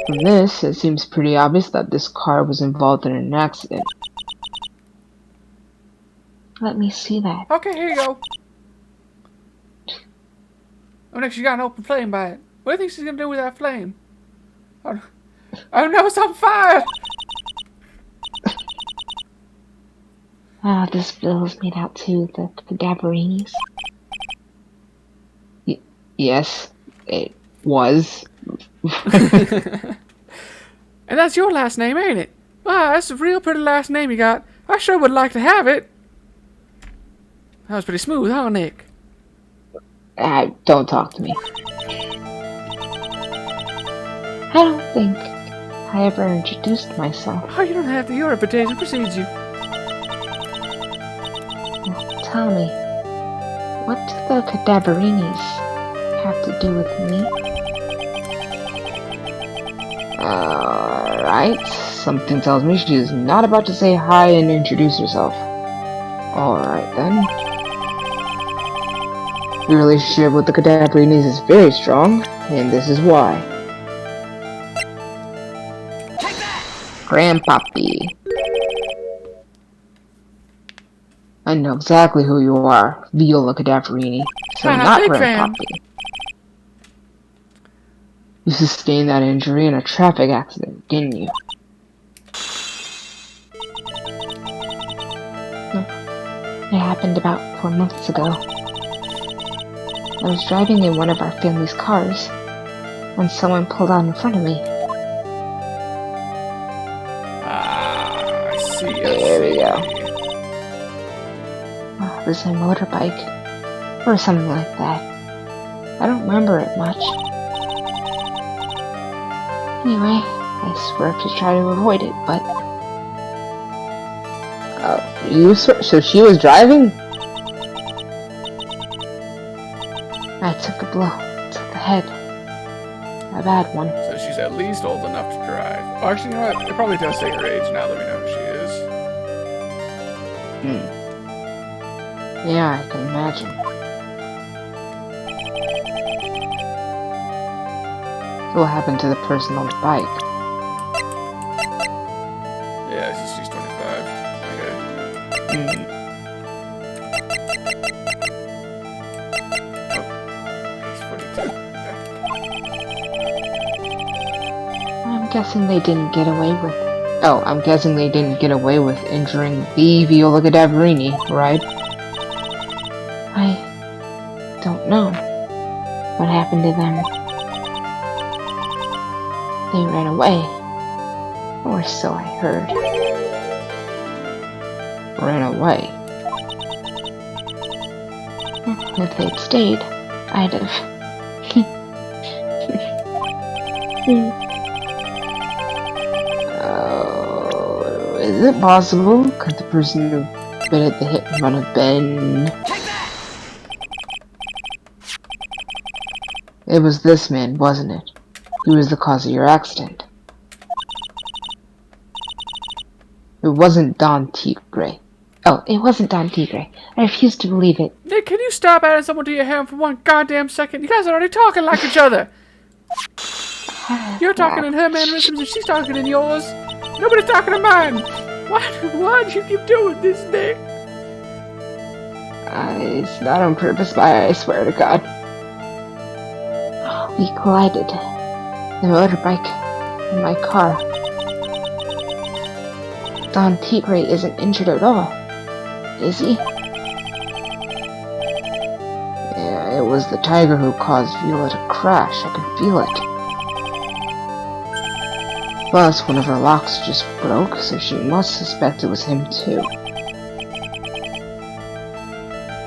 From this, it seems pretty obvious that this car was involved in an accident. Let me see that.
Okay, here you go. Oh, Nick, she got an open flame by it. What do you think she's gonna do with that flame? Oh no, it's on fire!
Ah, this bill is made out to the Cadaveries. Yes, it was.
And that's your last name, ain't it? Wow, that's a real pretty last name you got. I sure would like to have it. That was pretty smooth, huh, Nick?
Don't talk to me. I don't think I ever introduced myself.
Oh, you don't have to. Your reputation precedes you.
Well, tell me, what do the Cadaverinis have to do with me? Alright. Something tells me she is not about to say hi and introduce herself. Alright then. Your relationship with the Cadaverinis is very strong, and this is why. Grandpappy. I know exactly who you are, Viola Cadaverini. So
I'm a
not
big fan.
Grandpappy. You sustained that injury in a traffic accident, didn't you? No. It happened about 4 months ago. I was driving in one of our family's cars when someone pulled out in front of me.
I see.
There we go. It was a motorbike, or something like that. I don't remember it much. Anyway, I swerved to try to avoid it, but... Oh, so she was driving? I took a blow to the head. A bad one.
So she's at least old enough to drive. Or actually, you know what? It probably does say her age now that we know who she is.
Yeah, I can imagine. What happened to the person on the bike?
Yeah, she's 25. Okay. Oh, he's 42.
I'm guessing they didn't get away with... Oh, I'm guessing they didn't get away with injuring the Viola Cadaverini, right? I don't know what happened to them. They ran away, or so I heard. Ran away? If they'd stayed, I'd have... Is it possible? Could the person who been at the hit and run have been... It was this man, wasn't it? He was the cause of your accident. It wasn't Don Tigre. Oh, it wasn't Don Tigre. I refuse to believe it.
Nick, can you stop adding someone to your hand for one goddamn second? You guys are already talking like each other. You're talking in her mannerisms and she's talking in yours. Nobody's talking in mine. Why do you keep doing this, Nick?
It's not on purpose, but I swear to God. We collided. The motorbike and my car. Don Tigre isn't injured at all, is he? Yeah, it was the tiger who caused Viola to crash. I could feel it. Plus, one of her locks just broke, so she must suspect it was him too.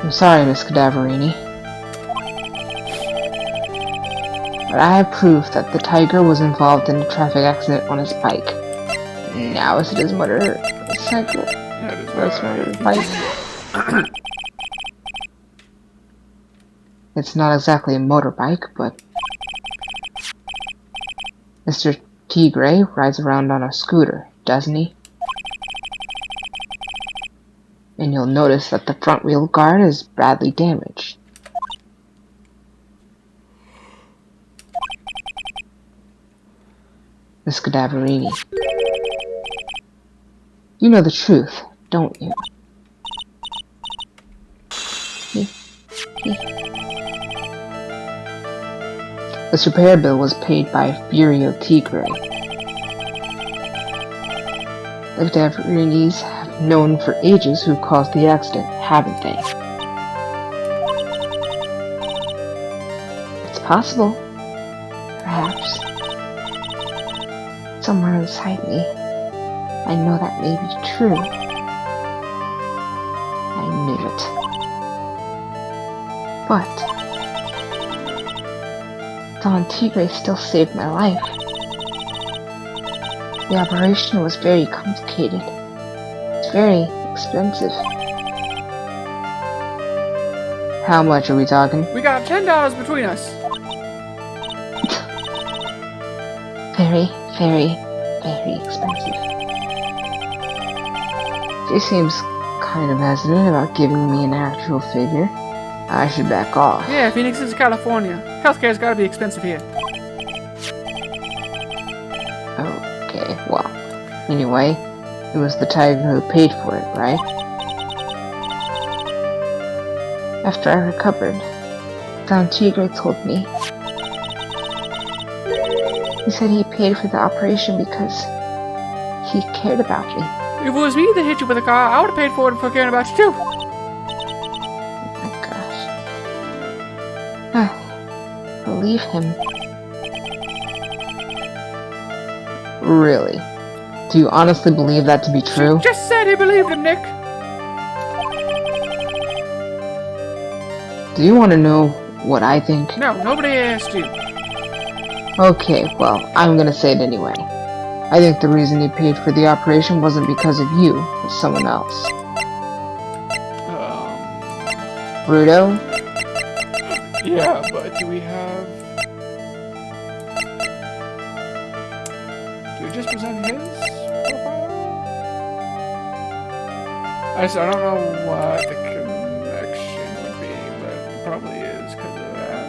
I'm sorry, Miss Cadaverini. But I have proof that the tiger was involved in a traffic accident on his bike. Now is it his motorcycle? Or his motorbike? It's not exactly a motorbike, but... Mr. Tigre rides around on a scooter, doesn't he? And you'll notice that the front wheel guard is badly damaged. Miss Cadaverini. You know the truth, don't you? This repair bill was paid by Furio Tigre. The Cadaverinis have known for ages who caused the accident, haven't they? Possible. Perhaps. Somewhere inside me, I know that may be true. I knew it. But Don Tigre still saved my life. The operation was very complicated. It's very expensive. How much are we talking?
We got $10 between us.
Very, very, very expensive. She seems kind of hesitant about giving me an actual figure. I should back off.
Yeah, Phoenix is California. Healthcare's gotta be expensive here.
Okay, well, anyway, it was the tiger who paid for it, right? After I recovered, Don Tigre told me. He said he paid for the operation because he cared about me.
If it was me that hit you with a car, I would have paid for it for caring about you too.
Oh my gosh. I believe him. Really? Do you honestly believe that to be true?
Just said he believed him, Nick.
Do you want to know what I think?
No, nobody asked you.
Okay, well, I'm gonna say it anyway. I think the reason he paid for the operation wasn't because of you, but someone else. Rudo?
Yeah, but do we have... Do we just present his profile? I don't know what the connection would be, but it probably is because of that.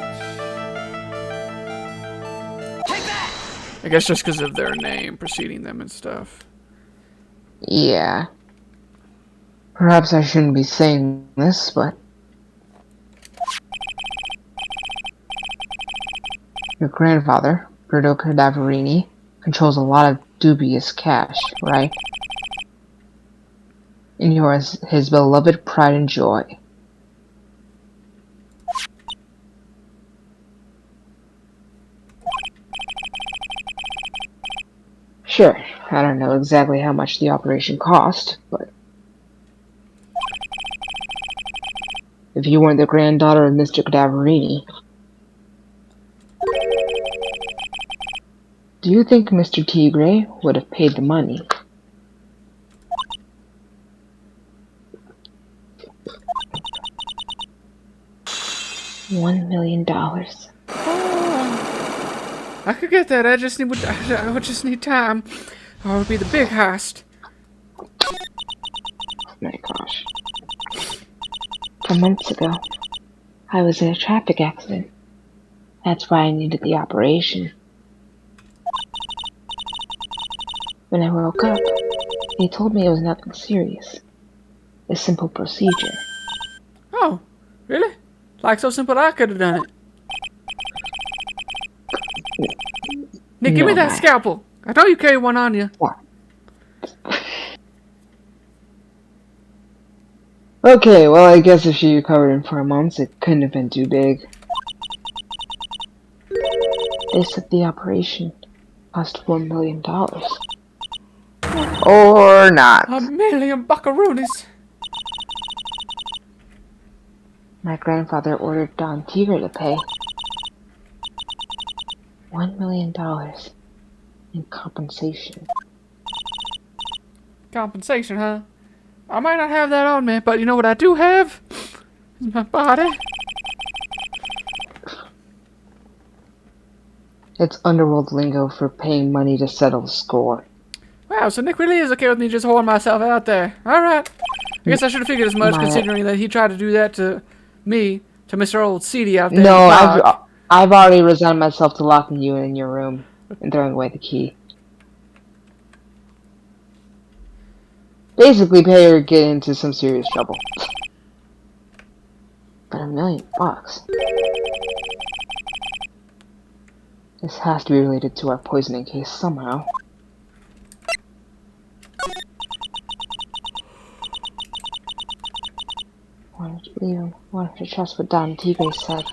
I guess just because of their name preceding them and stuff.
Yeah. Perhaps I shouldn't be saying this, but... Your grandfather, Berto Cadaverini, controls a lot of dubious cash, right? And you are his beloved pride and joy. Sure, I don't know exactly how much the operation cost, but... If you weren't the granddaughter of Mr. Cadaverini... Do you think Mr. Tigre would have paid the money? $1 million.
I could get that. I would just need time. Or it would be the big heist.
Oh my gosh. 4 months ago, I was in a traffic accident. That's why I needed the operation. When I woke up, they told me it was nothing serious. A simple procedure.
Oh, really? Like so simple I could have done it. Nick, give me that scalpel. I know you carry one on you.
What? Okay, well, I guess if she recovered in 4 months, it couldn't have been too big. They said the operation cost $1 million. Or not.
$1 million buckaroonies.
My grandfather ordered Don Tigre to pay $1 million in compensation.
Compensation, huh? I might not have that on me, but you know what I do have? Is my body.
It's underworld lingo for paying money to settle a score.
Wow, so Nick really is okay with me just holding myself out there. Alright. I guess I should have figured as much, considering that he tried to do that to me, to Mr. Old Seedy out there.
No, I've already resigned myself to locking you in your room and throwing away the key. Basically, pay or get into some serious trouble. But $1 million bucks. This has to be related to our poisoning case somehow. Wanted to believe him. Wanted to trust what Don Tigre said.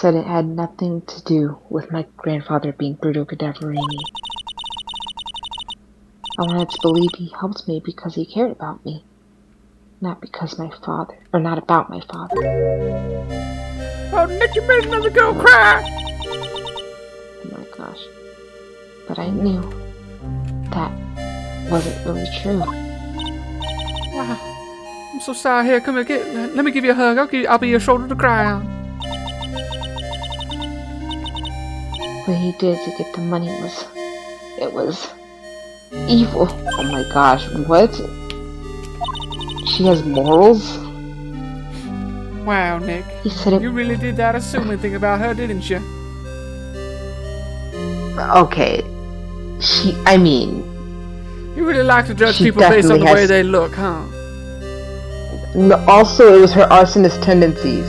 said it had nothing to do with my grandfather being Bruto Cadaverini. I wanted to believe he helped me because he cared about me. Not because my father, or not about my father.
Oh, Nick, you made another girl cry!
Oh my gosh. But I knew that wasn't really true.
Wow. I'm so sorry. Here, come here. Let me give you a hug. I'll be your shoulder to cry on.
What he did to get the money was evil. Oh my gosh, what? She has morals?
Wow, Nick.
He said it.
You really did that assuming thing about her, didn't you?
Okay.
You really like to judge
She
people based on the
definitely
way
has-
they look, huh?
Also, it was her arsonist tendencies.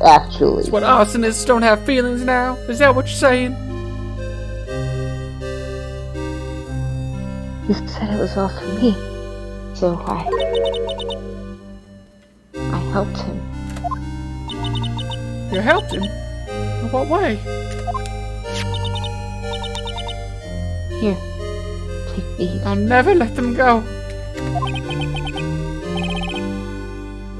Actually.
What, arsonists don't have feelings now? Is that what you're saying?
He said it was all for me. So I helped him.
You helped him? In what way?
Here, take these.
I'll never let them go.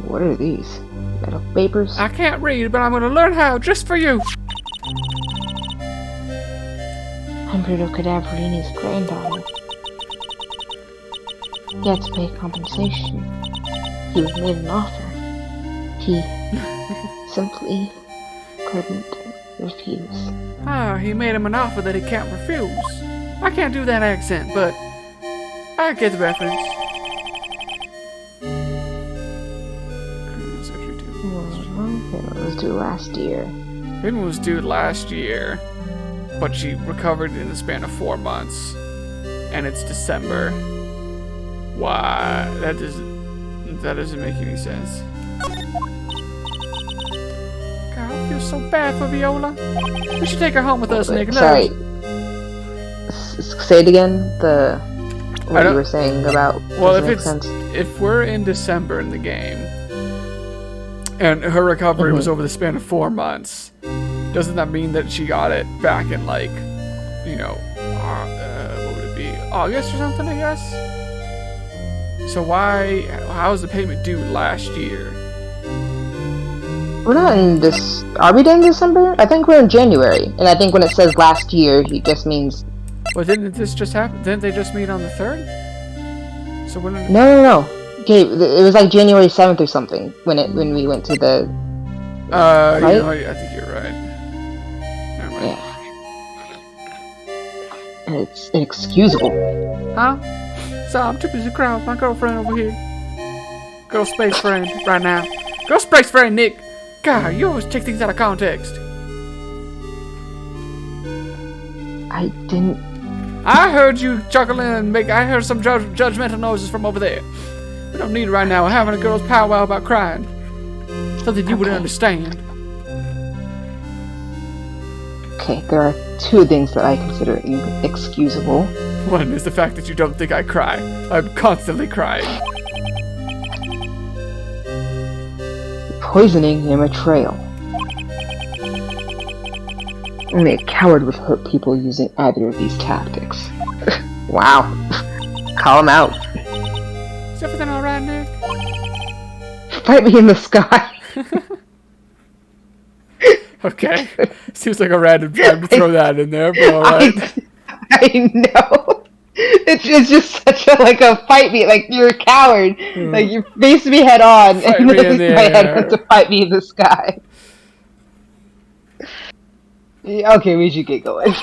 What are these? Metal papers?
I can't read, but I'm gonna learn how just for you.
I'm Bruto Cadaverini's granddaughter. He had to pay compensation. He was made an offer. He simply couldn't refuse.
Ah, he made him an offer that he can't refuse. I can't do that accent, but I get the reference.
It was due last year.
Payment was due last year, but she recovered in the span of 4 months, and it's December. Why? That doesn't make any sense. God, I feel so bad for Viola. We should take her home with us, Nick.
Sorry. Say it again. What you were saying about.
Well,
sense.
if we're in December in the game, and her recovery was over the span of 4 months, doesn't that mean that she got it back in what would it be, August or something? I guess. So how is the payment due last year?
We're not in this. Are we done in December? I think we're in January, and I think when it says last year, it just means.
Well, didn't this just happen? Didn't they just meet on the 3rd? So when?
No. Okay, it was like January 7th or something when we went to the. Right?
I think you're right. Never mind.
Yeah. And it's inexcusable.
Huh? So I'm too busy crying with my girlfriend over here. Girl space friend right now. Girl space friend, Nick. God, you always take things out of context.
I didn't.
I heard you chuckling and I heard some judgmental noises from over there. We don't need it right now. We're having a girl's powwow about crying. Something you wouldn't understand.
Okay, there are two things that I consider inexcusable.
One is the fact that you don't think I cry. I'm constantly crying.
Poisoning and betrayal. Only a coward would hurt people using either of these tactics. Wow. Call him out.
Is everything alright, Nick?
Fight me in the sky.
Okay. Seems like a random time to throw that in there, but alright.
I know. It's just such a fight me, like you're a coward. Like you face me head on,
Fight
and
me
then
in the
my head
air.
wants to fight me in the sky. Yeah, okay, we should get going.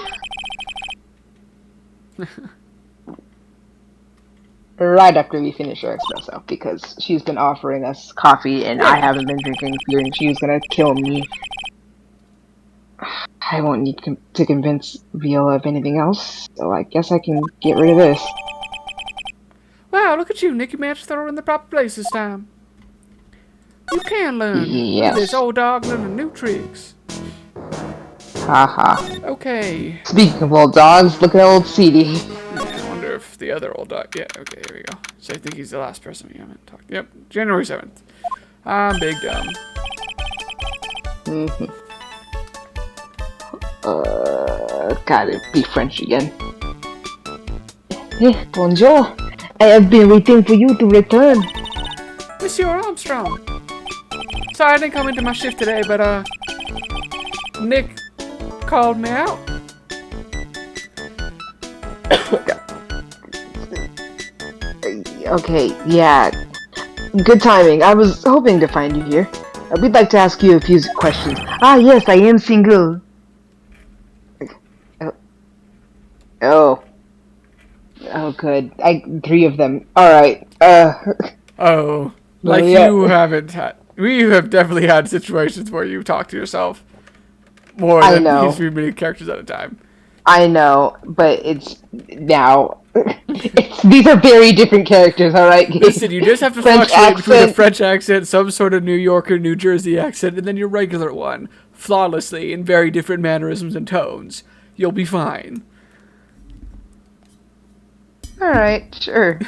Right after we finish our espresso, because she's been offering us coffee and I haven't been drinking beer, and she was gonna kill me. I won't need to convince Viola of anything else, so I guess I can get rid of this.
Wow, look at you, Nick. You managed to throw her in the proper place this time. You can learn. Look at this old dog learning new tricks.
Haha.
Okay.
Speaking of old dogs, look at old CD.
Yeah, I wonder if the other old dog... Yeah, okay, here we go. So I think he's the last person we haven't talked... Yep, January 7th. I'm big dumb.
Gotta be French again. Bonjour. I have been waiting for you to return.
Monsieur Armstrong. Sorry I didn't come into my shift today, but Nick called me out.
Okay, yeah. Good timing. I was hoping to find you here. We'd like to ask you a few questions. Ah, yes, I am single. Oh. Oh, good. 3 of them. Alright,
Oh. Like
yeah.
you haven't had... We have definitely had situations where you talk to yourself more
I
than
know.
these 3 many characters at a time.
I know, but it's now. These are very different characters, alright?
Listen, you just have to
French
fluctuate between a
accent.
French accent, some sort of New York or New Jersey accent, and then your regular one, flawlessly, in very different mannerisms and tones. You'll be fine.
Alright, sure.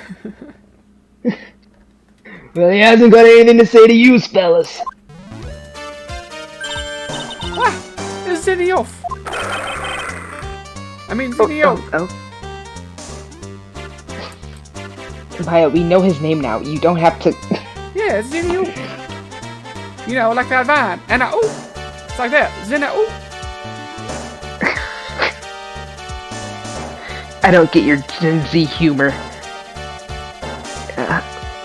Well, he hasn't got anything to say to you, fellas.
What? It's Ziniof. I mean, Ziniof.
Oh. Maya, we know his name now. You don't have to...
Yeah, it's Ziniof. You know, like that vine. And it's like that. Ziniof.
I don't get your Gen Z humor.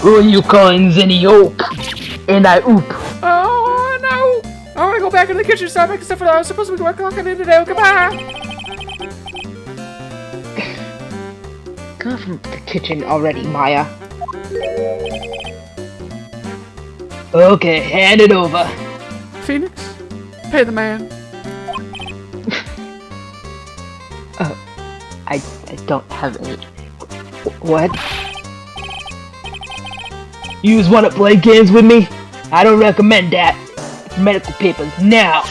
Who are you calling Zenny Oop? And I oop.
Oh, no. I want to go back in the kitchen, start making stuff that I was supposed to be working on today. Goodbye.
Go from the kitchen already, Maya. Okay, hand it over.
Phoenix, pay the man.
I don't have any... What? Yous wanna play games with me? I don't recommend that. Medical papers, now!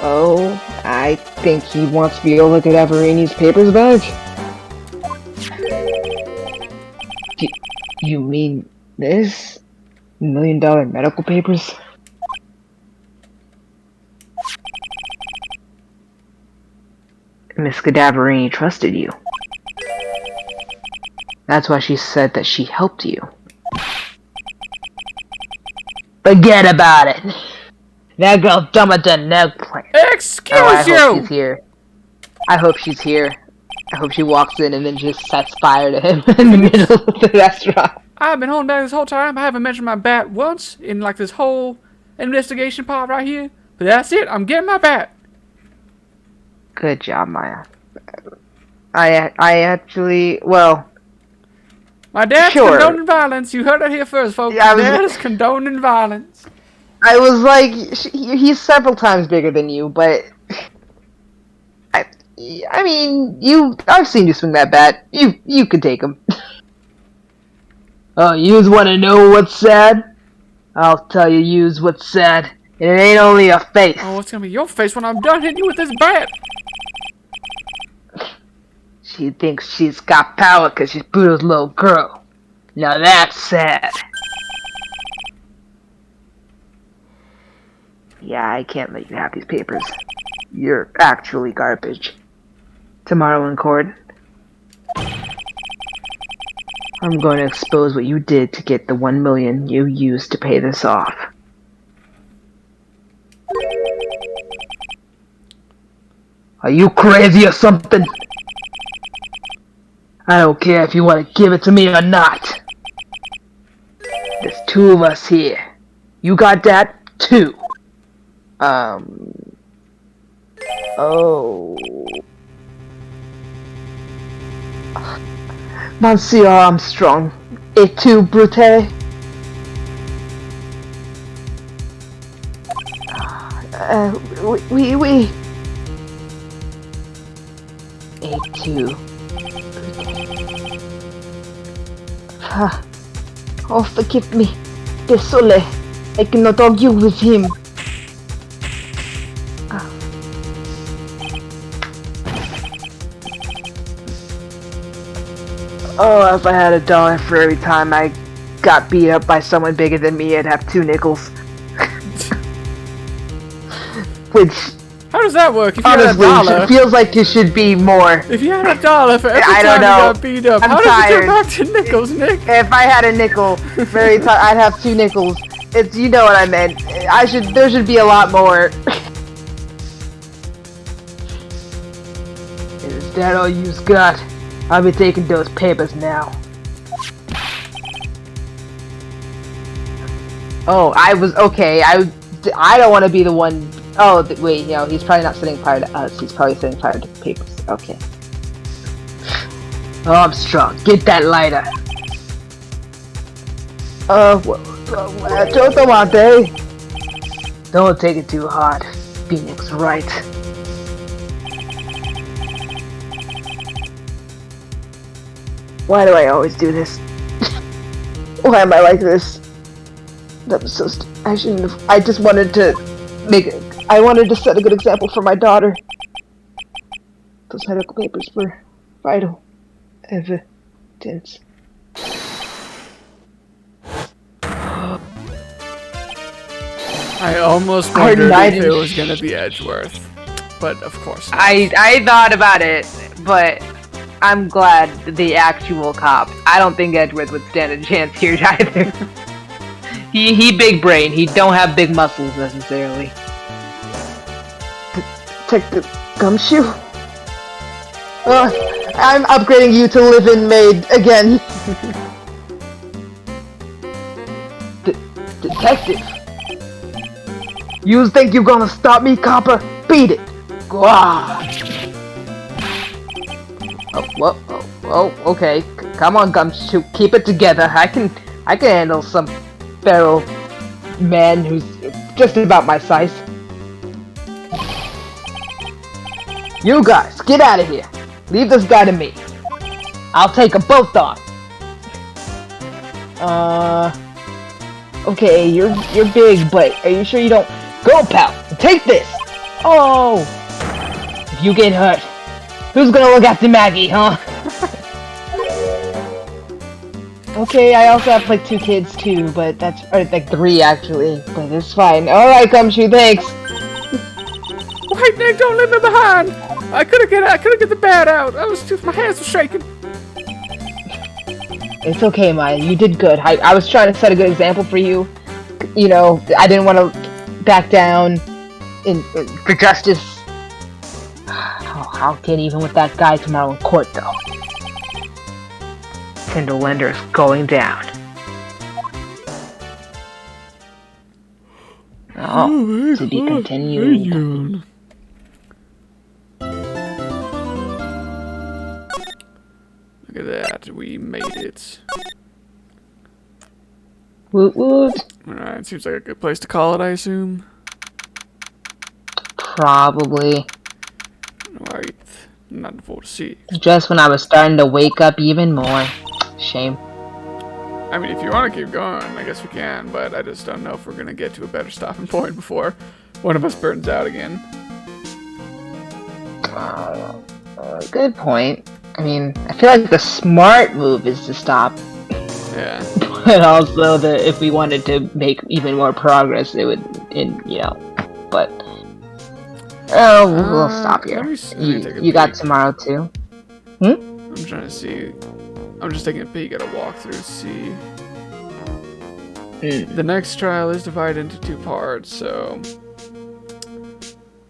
Oh, I think he wants me to look at Averini's papers bag. You mean this? $1 million medical papers? Miss Cadaverini trusted you. That's why she said that she helped you. Forget about it! That girl dumber than an eggplant.
Excuse
I
you!
hope she's here. I hope she's here. I hope she walks in and then just sets fire to him in the middle of the restaurant.
I've been holding back this whole time. I haven't mentioned my bat once in like this whole investigation part right here. But that's it. I'm getting my bat.
Good job, Maya. I actually, well...
My dad's
Sure.
condoning violence. You heard it here first, folks.
Yeah,
My dad is condoning violence.
I was like, he's several times bigger than you, but... I mean, I've seen you swing that bat. You could take him. Oh, yous wanna know what's sad? I'll tell you yous what's sad. And it ain't only a face.
Oh, it's gonna be your face when I'm done hitting you with this bat.
She thinks she's got power because she's Buddha's little girl. Now that's sad. Yeah, I can't let you have these papers. You're actually garbage. Tomorrow in court, I'm going to expose what you did to get the $1 million you used to pay this off. Are you crazy or something? I don't care if you want to give it to me or not. There's 2 of us here. You got that? 2. Oh. Monsieur Armstrong. Et tu, Brute? Oui. Et tu. Oh, forgive me. Désolé. I cannot argue with him. Oh, if I had $1 for every time I got beat up by someone bigger than me, I'd have 2 nickels. which
How does that work? If you
honestly
had a dollar,
feels like it should be more.
if you had a dollar for every
I
time
don't know.
you got beat up,
I'm
how does it
tired.
turn back to nickels, Nick?
If I had a nickel, I'd have 2 nickels. It's, you know what I meant. There should be a lot more. Is that all you've got? I'll be taking those papers now. Oh, I was okay. I don't want to be the one. Oh, wait, you know, he's probably not setting fire to us. He's probably setting fire to the papers. Okay. Oh, I'm strong. Get that lighter. Don't take it too hard. Phoenix Wright. Why do I always do this? Why am I like this? That was so I shouldn't have. I just wanted to I wanted to set a good example for my daughter. Those medical papers were vital evidence.
I almost wondered if it was gonna be Edgeworth, but of course not.
I thought about it, but I'm glad the actual cop. I don't think Edgeworth would stand a chance here either. He big brain. He don't have big muscles necessarily. Take the gumshoe. I'm upgrading you to live-in maid again. Detective. You think you're gonna stop me, copper? Beat it. Gwah. Oh, okay. Come on, Gumshoe. Keep it together. I can handle some feral man who's just about my size. You guys, get out of here. Leave this guy to me. I'll take them both on. Okay, you're big, but are you sure you don't? Go, pal. Take this. Oh. If you get hurt, who's gonna look after Maggie, huh? Okay, I also have like 2 kids too, but that's like 3 actually. But it's fine. All right, Gumshoe, thanks.
Wait, Nick, don't leave me behind. I couldn't get the bat out. My hands were shaking.
It's okay, Maya. You did good. I was trying to set a good example for you. You know, I didn't want to back down for justice. I'll get even with that guy tomorrow in court, though. Kindle Lender is going down. Oh, to be continued.
Look at that, we made it.
Woot woot.
Alright, seems like a good place to call it, I assume.
Probably.
Right, not for to see.
Just when I was starting to wake up even more. Shame.
I mean, if you want to keep going, I guess we can, but I just don't know if we're going to get to a better stopping point before one of us burns out again.
Good point. I mean, I feel like the smart move is to stop.
Yeah.
But also, if we wanted to make even more progress, it would, but... Oh, we'll stop here. You got tomorrow, too?
I'm trying to see. I'm just taking a peek at a walkthrough to see. The next trial is divided into 2 parts, so...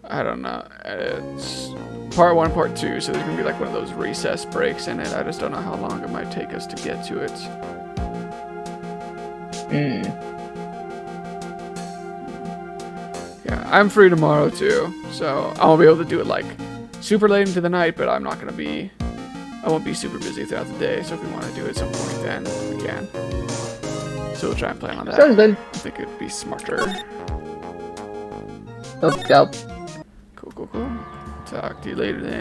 I don't know. It's part 1, part 2, so there's gonna be like one of those recess breaks in it. I just don't know how long it might take us to get to it. Yeah, I'm free tomorrow too, so I won't be able to do it like super late into the night, but I won't be super busy throughout the day, so if we want to do it at some point, then we can. So we'll try and plan on that.
Sounds good.
I think it'd be smarter.
Hook up.
Cool. Talk to you later then.